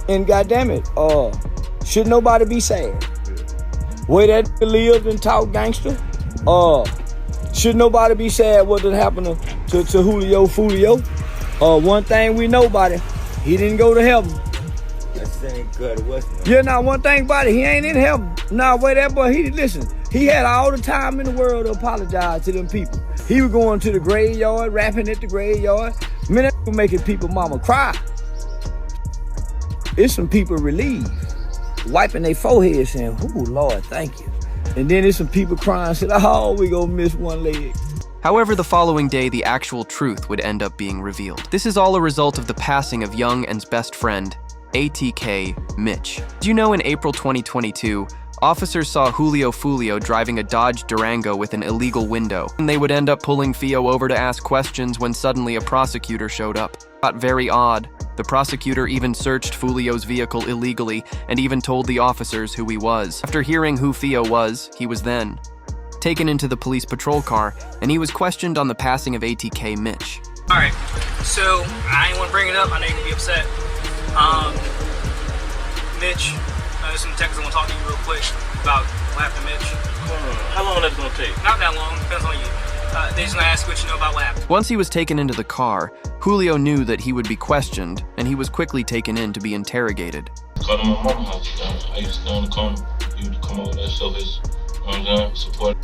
And goddamn it, should nobody be sad? Way that lived and talk gangster, should nobody be sad what did happen to Julio Fulio? One thing we know about it, he didn't go to heaven. Yeah, now one thing about it, he ain't in heaven. Nah, wait, that boy, he had all the time in the world to apologize to them people. He was going to the graveyard, rapping at the graveyard. Man, that was making people mama cry. It's some people relieved, wiping their forehead saying, "Oh Lord, thank you." And then there's some people crying, saying, "Oh, we gonna miss one leg."
However, the following day, the actual truth would end up being revealed. This is all a result of the passing of Young and's best friend, ATK Mitch. Do you know in April 2022, officers saw Julio Fulio driving a Dodge Durango with an illegal window, and they would end up pulling Fio over to ask questions when suddenly a prosecutor showed up. Got very odd. The prosecutor even searched Fulio's vehicle illegally and even told the officers who he was. After hearing who Fio was, he was then taken into the police patrol car, and he was questioned on the passing of ATK Mitch.
Alright, so I ain't want to bring it up, I know you're going to be upset. Mitch, there's some texts I want to talk to you real quick about what happened to Mitch.
How long that's going to take?
Not that long, depends on you. They just going to ask what you know about what happened.
Once he was taken into the car, Julio knew that he would be questioned, and he was quickly taken in to be interrogated.
Called my mama's house. I used to stay on the corner. He would come over there, show his
You know what I'm saying? Support.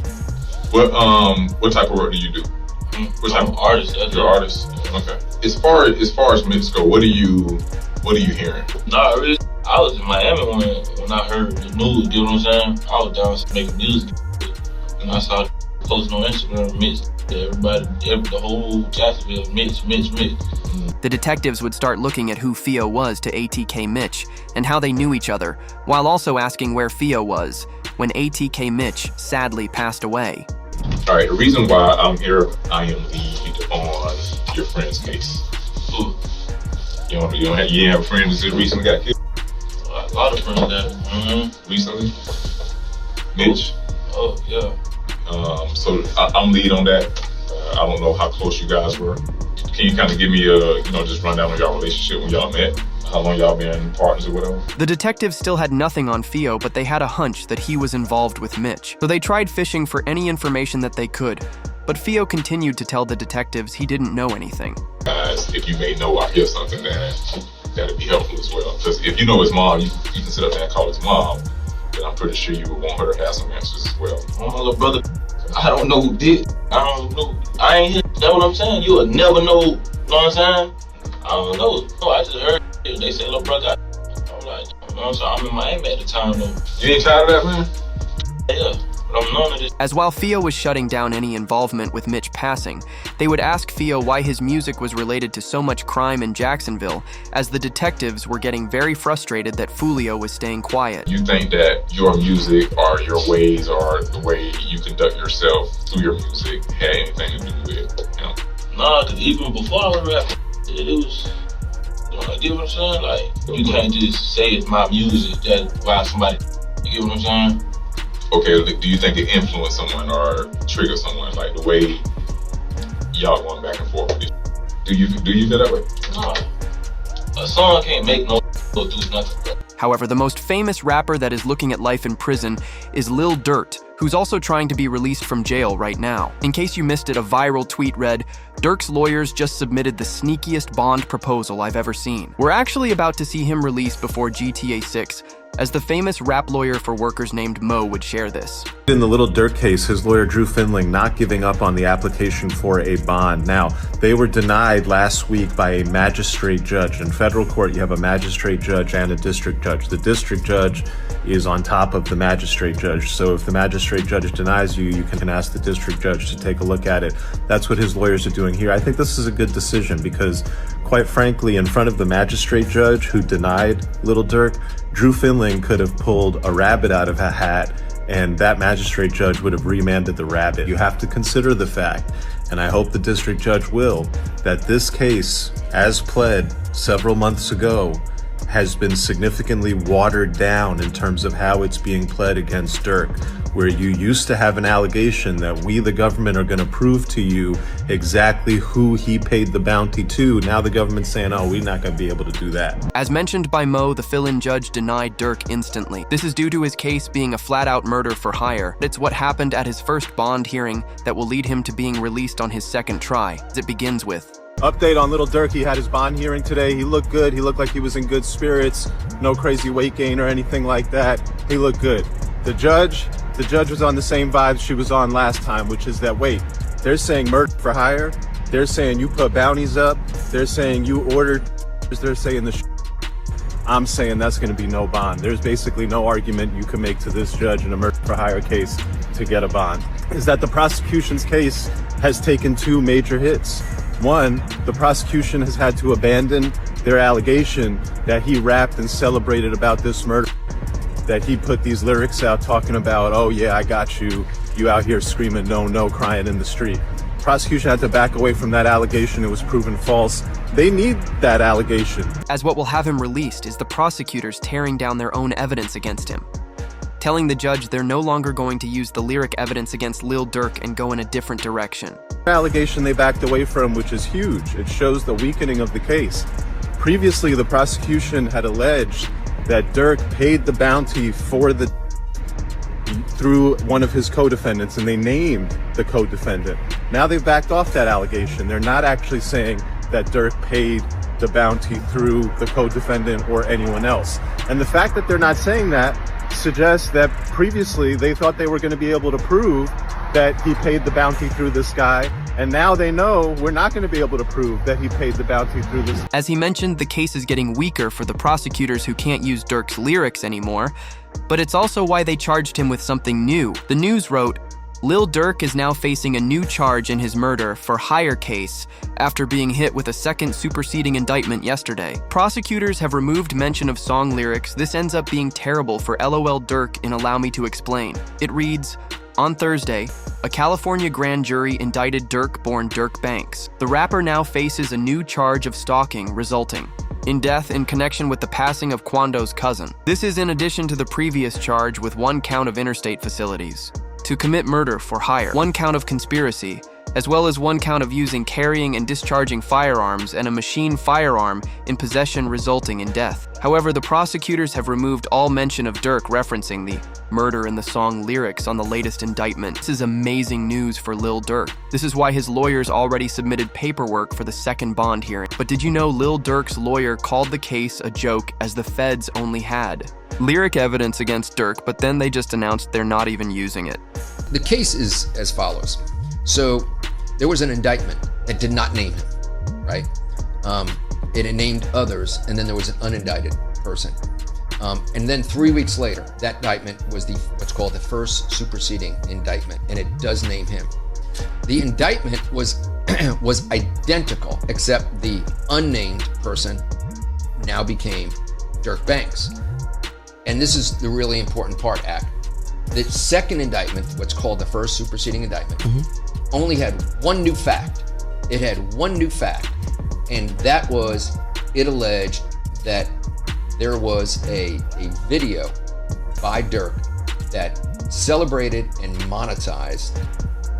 What type of work do you do? What type of
artist?
You're an artist. Okay. As far as Mitch go, what are you hearing?
Nah, really, I was in Miami when I heard the news. You know what I'm saying? I was down making music, and I saw posting on Instagram, Mitch. The whole Jacksonville, Mitch.
The detectives would start looking at who Fio was to ATK Mitch and how they knew each other, while also asking where Fio was when ATK Mitch sadly passed away.
All right, the reason why I'm here, I am lead on your friend's case. Ooh. You didn't have a friend who recently got killed?
A lot of friends that
recently. Mitch?
Oh, yeah.
So I'm lead on that. I don't know how close you guys were. Can you kind of give me just run down on y'all relationship when y'all met? How long y'all been partners or whatever?
The detectives still had nothing on Fio, but they had a hunch that he was involved with Mitch. So they tried fishing for any information that they could, but Fio continued to tell the detectives he didn't know anything.
Guys, if you may know or hear something, that'd be helpful as well. Because if you know his mom, you can sit up there and call his mom, then I'm pretty sure you would want her to have some answers as well.
Oh, my little brother, I don't know who did. I don't know. I ain't here. That's what I'm saying. You will never know. You know what I'm saying? I don't know. No, I just heard it. They said, little brother. I'm like, you know what I'm saying? I'm in Miami at the time, though.
You ain't tired of that, man?
Yeah. But I'm none of this.
As while Fio was shutting down any involvement with Mitch passing, they would ask Fio why his music was related to so much crime in Jacksonville, as the detectives were getting very frustrated that Fulio was staying quiet.
You think that your music or your ways or the way you conduct yourself through your music had anything to do with him?
Nah, because even before I was rapping, it was, you get what I'm saying? Like, you can't just say it's my music, that's why somebody, you get what I'm saying?
Okay, do you think it influenced someone or triggered someone, like the way y'all going back and forth with it? Do you feel that way?
No. A song can't make no go do nothing, bro.
However, the most famous rapper that is looking at life in prison is Lil Durk, who's also trying to be released from jail right now. In case you missed it, a viral tweet read, "Durk's lawyers just submitted the sneakiest bond proposal I've ever seen." We're actually about to see him released before GTA 6, as the famous rap lawyer for workers named Mo would share this.
In the Lil Durk case, his lawyer Drew Finling not giving up on the application for a bond. Now, they were denied last week by a magistrate judge. In federal court, you have a magistrate judge and a district judge. The district judge is on top of the magistrate judge. So if the magistrate judge denies you, you can ask the district judge to take a look at it. That's what his lawyers are doing here. I think this is a good decision because, quite frankly, in front of the magistrate judge who denied Lil Durk, Drew Finling could have pulled a rabbit out of a hat and that magistrate judge would have remanded the rabbit. You have to consider the fact, and I hope the district judge will, that this case, as pled several months ago, has been significantly watered down in terms of how it's being pled against Durk, where you used to have an allegation that we, the government, are going to prove to you exactly who he paid the bounty to. Now the government's saying, oh, we're not going to be able to do that.
As mentioned by Mo, the fill-in judge denied Durk instantly. This is due to his case being a flat-out murder for hire. It's what happened at his first bond hearing that will lead him to being released on his second try. It begins with,
update on Lil Durk. He had his bond hearing today. He looked good. He looked like he was in good spirits. No crazy weight gain or anything like that. He looked good. The judge was on the same vibes she was on last time, which is that, wait, they're saying murder for hire. They're saying you put bounties up. They're saying you ordered. They're saying I'm saying that's going to be no bond. There's basically no argument you can make to this judge in a murder for hire case to get a bond. Is that the prosecution's case has taken two major hits. One, the prosecution has had to abandon their allegation that he rapped and celebrated about this murder, that he put these lyrics out talking about, oh yeah, I got you, you out here screaming no, no, crying in the street. Prosecution had to back away from that allegation. It was proven false. They need that allegation.
As what will have him released is the prosecutors tearing down their own evidence against him, telling the judge they're no longer going to use the lyric evidence against Lil Durk and go in a different direction.
Allegation they backed away from, which is huge. It shows the weakening of the case. Previously, the prosecution had alleged that Durk paid the bounty for through one of his co-defendants, and they named the co-defendant. Now they've backed off that allegation. They're not actually saying that Durk paid the bounty through the co-defendant or anyone else. And the fact that they're not saying that
suggests that previously they thought they were going to be able to prove that he paid the bounty through this guy, and now they know we're not going to be able to prove that he paid the bounty through this.
As he mentioned, the case is getting weaker for the prosecutors who can't use Durk's lyrics anymore, but it's also why they charged him with something new. The News wrote, Lil Durk is now facing a new charge in his murder for hire case after being hit with a second superseding indictment yesterday. Prosecutors have removed mention of song lyrics. This ends up being terrible for LOL Durk in Allow Me to Explain. It reads, on Thursday, a California grand jury indicted Durk born Dirk Banks. The rapper now faces a new charge of stalking resulting in death in connection with the passing of Quando's cousin. This is in addition to the previous charge with 1 count of interstate facilities to commit murder for hire, 1 count of conspiracy, as well as 1 count of using, carrying, and discharging firearms and a machine firearm in possession resulting in death. However, the prosecutors have removed all mention of Durk referencing the murder in the song lyrics on the latest indictment. This is amazing news for Lil Durk. This is why his lawyers already submitted paperwork for the second bond hearing. But did you know Lil Durk's lawyer called the case a joke as the feds only had lyric evidence against Durk, but then they just announced they're not even using it.
The case is as follows. So there was an indictment that did not name him, right? It named others, and then there was an unindicted person. And then 3 weeks later, that indictment was what's called the first superseding indictment, and it does name him. The indictment was identical, except the unnamed person now became Dirk Banks. And this is the really important part, Ak. The second indictment, what's called the first superseding indictment, only had 1 new fact. It had 1 new fact, and that was it alleged that there was a video by Durk that celebrated and monetized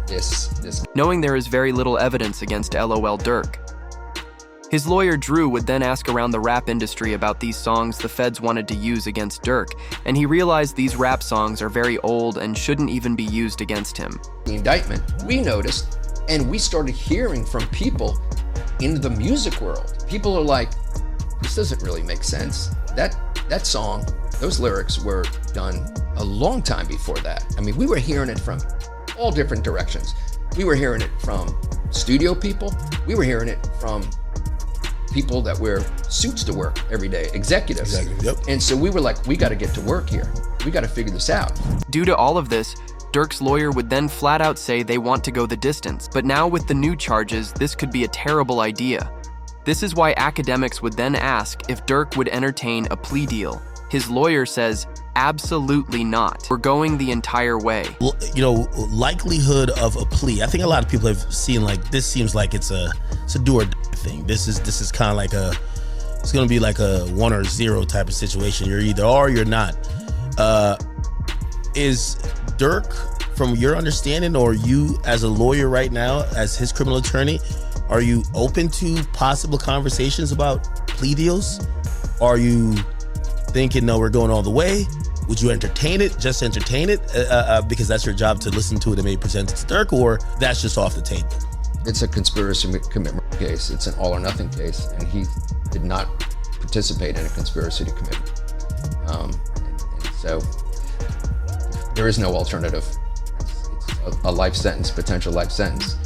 this.
Knowing there is very little evidence against LOL Durk, his lawyer Drew would then ask around the rap industry about these songs the feds wanted to use against Durk, and he realized these rap songs are very old and shouldn't even be used against him.
The indictment, we noticed, and we started hearing from people in the music world. People are like, this doesn't really make sense. That song, those lyrics were done a long time before that. I mean, we were hearing it from all different directions. We were hearing it from studio people. We were hearing it from people that wear suits to work every day, executives.
Yep.
And so we were like, we got to get to work here. We got to figure this out.
Due to all of this, Durk's lawyer would then flat out say they want to go the distance. But now with the new charges, this could be a terrible idea. This is why academics would then ask if Durk would entertain a plea deal. His lawyer says, absolutely not. We're going the entire way.
Well, you know, likelihood of a plea. I think a lot of people have seen like this seems like it's a do or die thing. This is kind of like it's gonna be like a 1 or 0 type of situation. You're either are or you're not. Is Durk, from your understanding, or you as a lawyer right now, as his criminal attorney, are you open to possible conversations about plea deals? Are you thinking, no, we're going all the way? Would you entertain it, just entertain it, because that's your job to listen to it and maybe present it to Durk, or that's just off the table?
It's a conspiracy commitment case. It's an all or nothing case, and he did not participate in a conspiracy to commit. And so there is no alternative. It's a life sentence, potential life sentence.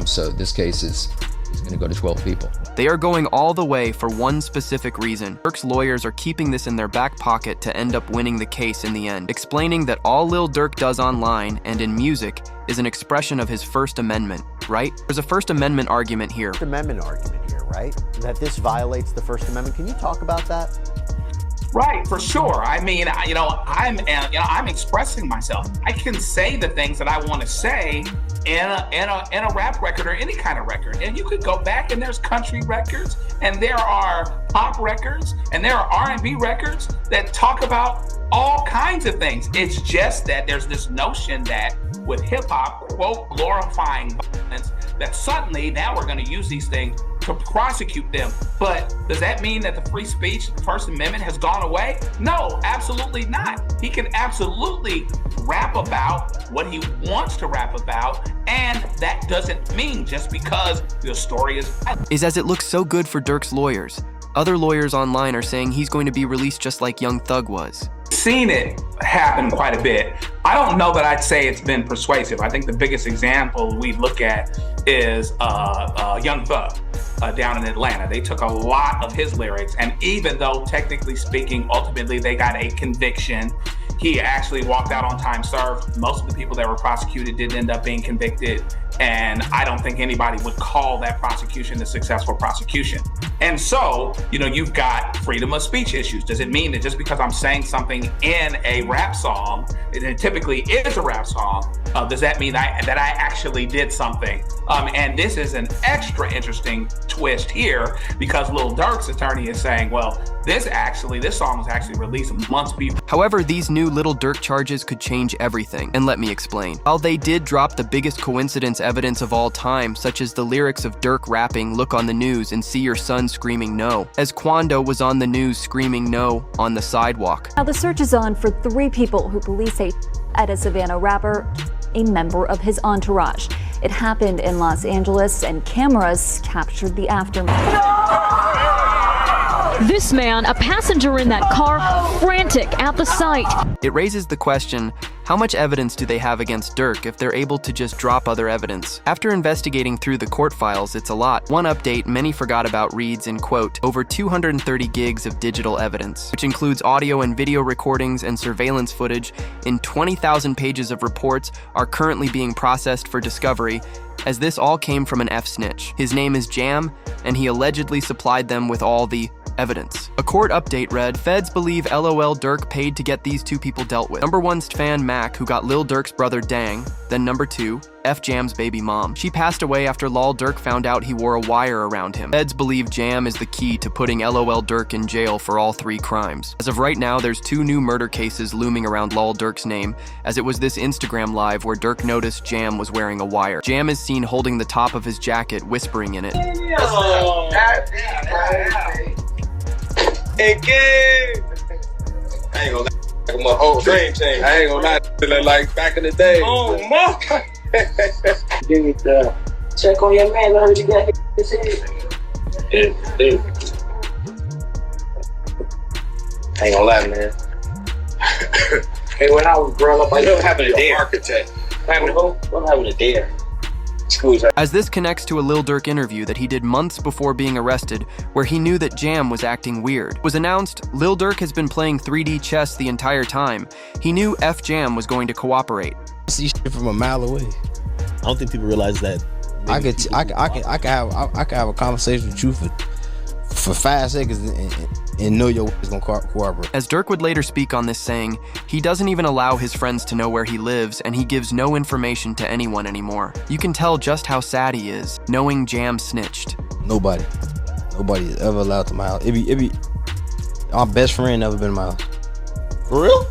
So this case is going to go to 12 people.
They are going all the way for one specific reason. Durk's lawyers are keeping this in their back pocket to end up winning the case in the end, explaining that all Lil Durk does online and in music is an expression of his First Amendment, right? There's a First Amendment argument here.
First Amendment argument here, right? That this violates the First Amendment. Can you talk about that?
Right, for sure. I mean, I'm expressing myself. I can say the things that I want to say in a rap record or any kind of record. And you could go back and there's country records and there are pop records and there are R&B records that talk about all kinds of things. It's just that there's this notion that with hip hop, quote, glorifying violence, that suddenly now we're going to use these things to prosecute them. But does that mean that the free speech, the First Amendment has gone away? No, absolutely not. He can absolutely rap about what he wants to rap about, and that doesn't mean just because the story is violent.
Is as it looks so good for Durk's lawyers. Other lawyers online are saying he's going to be released just like Young Thug was.
seen it happen quite a bit. I don't know that I'd say it's been persuasive. I think the biggest example we look at is Young Thug down in Atlanta. They took a lot of his lyrics, and even though technically speaking, ultimately they got a conviction, he actually walked out on time served. Most of the people that were prosecuted didn't end up being convicted, and I don't think anybody would call that prosecution a successful prosecution. And so, you've got freedom of speech issues. Does it mean that just because I'm saying something in a rap song, it typically is a rap song, does that mean that I actually did something? And this is an extra interesting twist here, because Lil Durk's attorney is saying, well, this song was actually released months before.
However, these new Lil Durk charges could change everything, and let me explain. While they did drop the biggest coincidence evidence of all time, such as the lyrics of Durk rapping "Look on the news and see your son screaming no," as Quando was on the news screaming no on the sidewalk.
Now the search is on for 3 people who police say at a Savannah rapper, a member of his entourage. It happened in Los Angeles, and cameras captured the aftermath.
This man, a passenger in that car, frantic at the sight.
It raises the question, how much evidence do they have against Durk if they're able to just drop other evidence? After investigating through the court files, it's a lot. One update many forgot about reads in, quote, over 230 gigs of digital evidence, which includes audio and video recordings and surveillance footage, in 20,000 pages of reports are currently being processed for discovery, as this all came from an F-snitch. His name is Jam, and he allegedly supplied them with all the evidence. A court update read, feds believe LOL Durk paid to get these 2 people dealt with. Number 1 fan Mac, who got Lil Durk's brother Dang, then number 2, F Jam's baby mom. She passed away after Lil Durk found out he wore a wire around him. Feds believe Jam is the key to putting LOL Durk in jail for all 3 crimes. As of right now, there's 2 new murder cases looming around Lil Durk's name, as it was this Instagram live where Durk noticed Jam was wearing a wire. Jam is seen holding the top of his jacket, whispering in it.
Hey, kid! I ain't gonna lie, my whole dream changed. I ain't gonna lie, feeling like back in the day. Oh, my!
Give me the check on your man. I heard you got his head.
Yeah. I ain't gonna lie, man.
Hey, when I was growing up, I
was
used to
having a
be
dare.
architect. Having who? I'm having a dare.
As this connects to a Lil Durk interview that he did months before being arrested, where he knew that Jam was acting weird. It was announced Lil Durk has been playing 3D chess the entire time. He knew F Jam was going to cooperate.
See shit from a mile away. I don't think people realize that. I could have a conversation with you for 5 seconds and know your is gonna cooperate.
As Durk would later speak on this, saying, he doesn't even allow his friends to know where he lives, and he gives no information to anyone anymore. You can tell just how sad he is, knowing Jam snitched.
Nobody is ever allowed to my house. It be my best friend never been in my house. For real?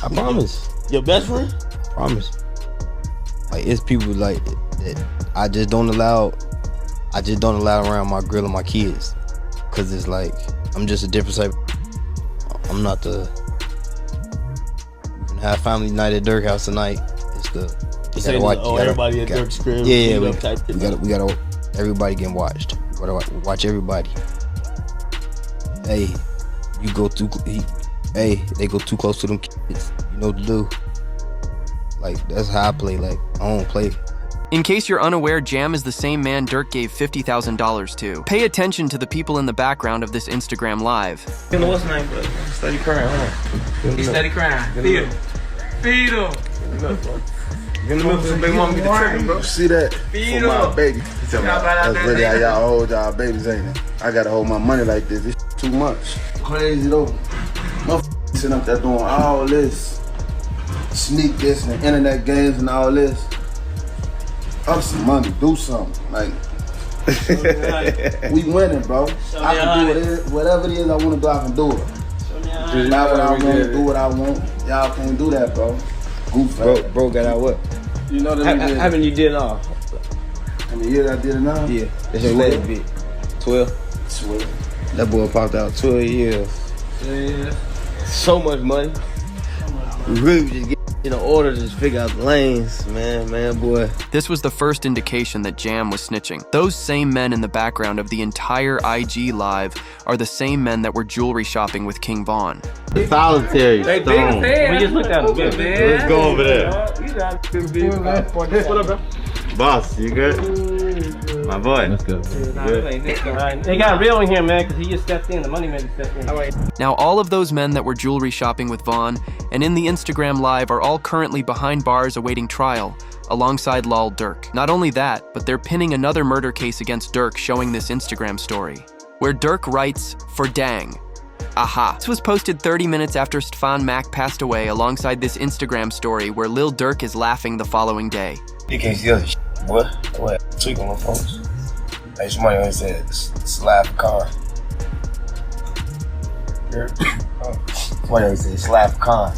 I promise. Your best friend? Promise. Like, it's people like that I just don't allow around my girl and my kids. Cause it's like, I'm just a different type. I'm not the, we're gonna have family night at Durk house tonight. It's the, you gotta watch,
everybody at Durk's crib.
Yeah, we gotta, everybody getting watched. We gotta watch everybody. Hey, they go too close to them kids. You know what to do. Like, that's how I play. Like, I don't play.
In case you're unaware, Jam is the same man Durk gave $50,000 to. Pay attention to the people in the background of this Instagram live.
You know what's his name, bro? Steady crying, huh? He steady crying. Feed him. Feed him.
Get the milk so big mama get the trigger, bro. See that?
Feed
for my
him.
baby. That's really how y'all hold y'all babies, ain't it? I gotta hold my money like this. This too much. Crazy though. Motherfuckers sitting up there doing all this. Sneak this and internet games and all this. Up some money, do something. Like, we winning, bro. I can do whatever it is I want to do, I can do it. Just not what I want to do what I want. Y'all can't do that, bro. Goof
bro got out what?
You know that
how many you did off?
How many years I did it now?
Yeah, that's your leg bit. 12?
12.
That boy popped out 12 years. Yeah. So much money. We really just get in order to just figure out the lanes, man, boy.
This was the first indication that Jam was snitching. Those same men in the background of the entire IG live are the same men that were jewelry shopping with King Von.
Solitary stone.
We just looked at him.
Let's go over there.
What up, bro?
Boss, you good? My boy. Let's go.
They got real in here, man, because he just stepped in. The money man just stepped in.
Now, all of those men that were jewelry shopping with Von and in the Instagram live are all currently behind bars awaiting trial, alongside Lol Durk. Not only that, but they're pinning another murder case against Durk showing this Instagram story, where Durk writes, "For dang. Aha." This was posted 30 minutes after Stefan Mack passed away alongside this Instagram story where Lil Durk is laughing the following day.
You can't see other shit, boy. What? Tweak on the folks. Hey, somebody always said, slap a car. Somebody always said, slap a car.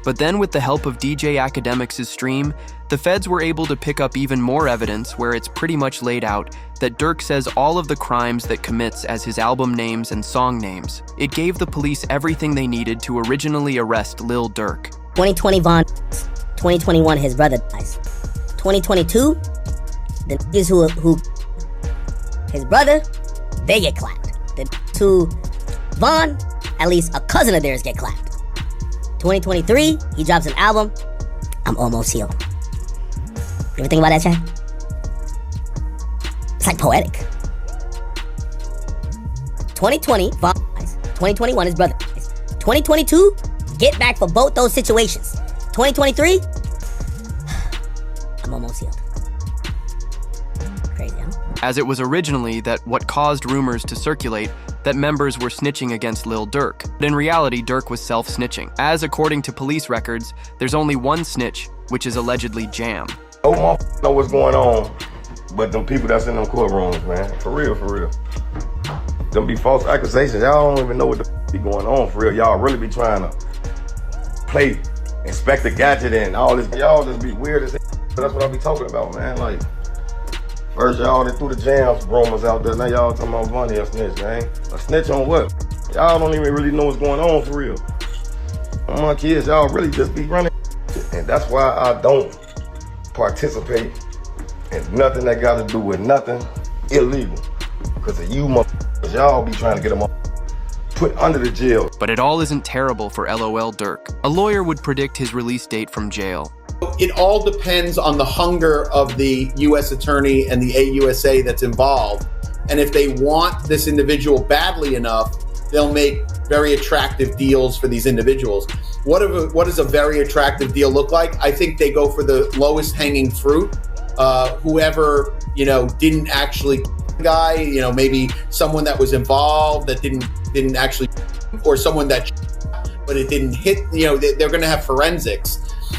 But then with the help of DJ Academics' stream, the feds were able to pick up even more evidence where it's pretty much laid out that Durk says all of the crimes that commits as his album names and song names. It gave the police everything they needed to originally arrest Lil Durk.
2020 Von, 2021 his brother dies. 2022, the niggas who his brother, they get clapped. The to Von, at least a cousin of theirs get clapped. 2023, he drops an album, I'm Almost Healed. You ever think about that, Chad? It's like poetic. 2020, Von dies. 2021, his brother dies. 2022, get back for both those situations. 2023, I'm Almost Healed. Crazy, huh?
As it was originally that what caused rumors to circulate that members were snitching against Lil Durk. But in reality, Durk was self-snitching. As according to police records, there's only one snitch, which is allegedly Jam.
No motherfucker know what's going on, but them people that's in them courtrooms, man. For real, for real. Them be false accusations. Y'all don't even know what the be going on for real. Y'all really be trying to play Inspector Gadget and all this. Y'all just be weird as hell. That's what I be talking about, man. Like, first y'all that threw the Jams rumors out there. Now y'all talking about Vonnie a snitch, man. A snitch on what? Y'all don't even really know what's going on for real. On my kids, y'all really just be running. And that's why I don't participate in nothing that got to do with nothing illegal. Because of you motherfuckers, y'all be trying to get them put under the jail.
But it all isn't terrible for LOL Durk. A lawyer would predict his release date from jail.
It all depends on the hunger of the U.S. attorney and the AUSA that's involved. And if they want this individual badly enough, they'll make very attractive deals for these individuals. What does a very attractive deal look like? I think they go for the lowest hanging fruit. Whoever, didn't actually guy, maybe someone that was involved that didn't actually, or someone that, but it didn't hit, they're going to have forensics.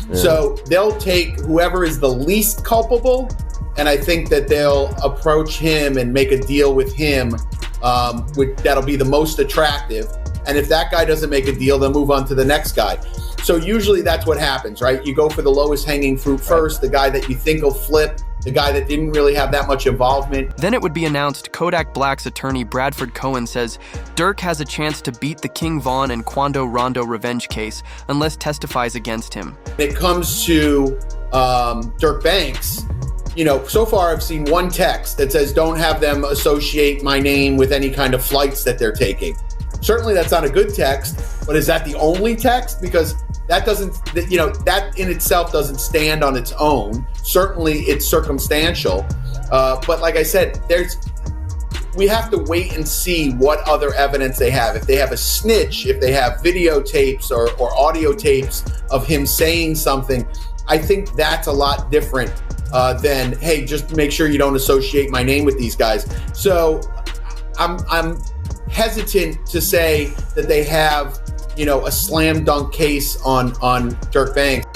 Yeah. So they'll take whoever is the least culpable, and I think that they'll approach him and make a deal with him that'll be the most attractive. And if that guy doesn't make a deal, they'll move on to the next guy. So usually that's what happens, right? You go for the lowest hanging fruit first, the guy that you think will flip, the guy that didn't really have that much involvement.
Then it would be announced Kodak Black's attorney Bradford Cohen says Durk has a chance to beat the King Von and Quando Rondo revenge case unless testifies against him.
When it comes to Durk Banks, so far I've seen one text that says don't have them associate my name with any kind of flights that they're taking. Certainly that's not a good text, but is that the only text? Because that doesn't, that in itself doesn't stand on its own. Certainly it's circumstantial. But like I said, we have to wait and see what other evidence they have. If they have a snitch, if they have videotapes or audio tapes of him saying something, I think that's a lot different than, hey, just make sure you don't associate my name with these guys. So I'm hesitant to say that they have, a slam dunk case on Durk Banks.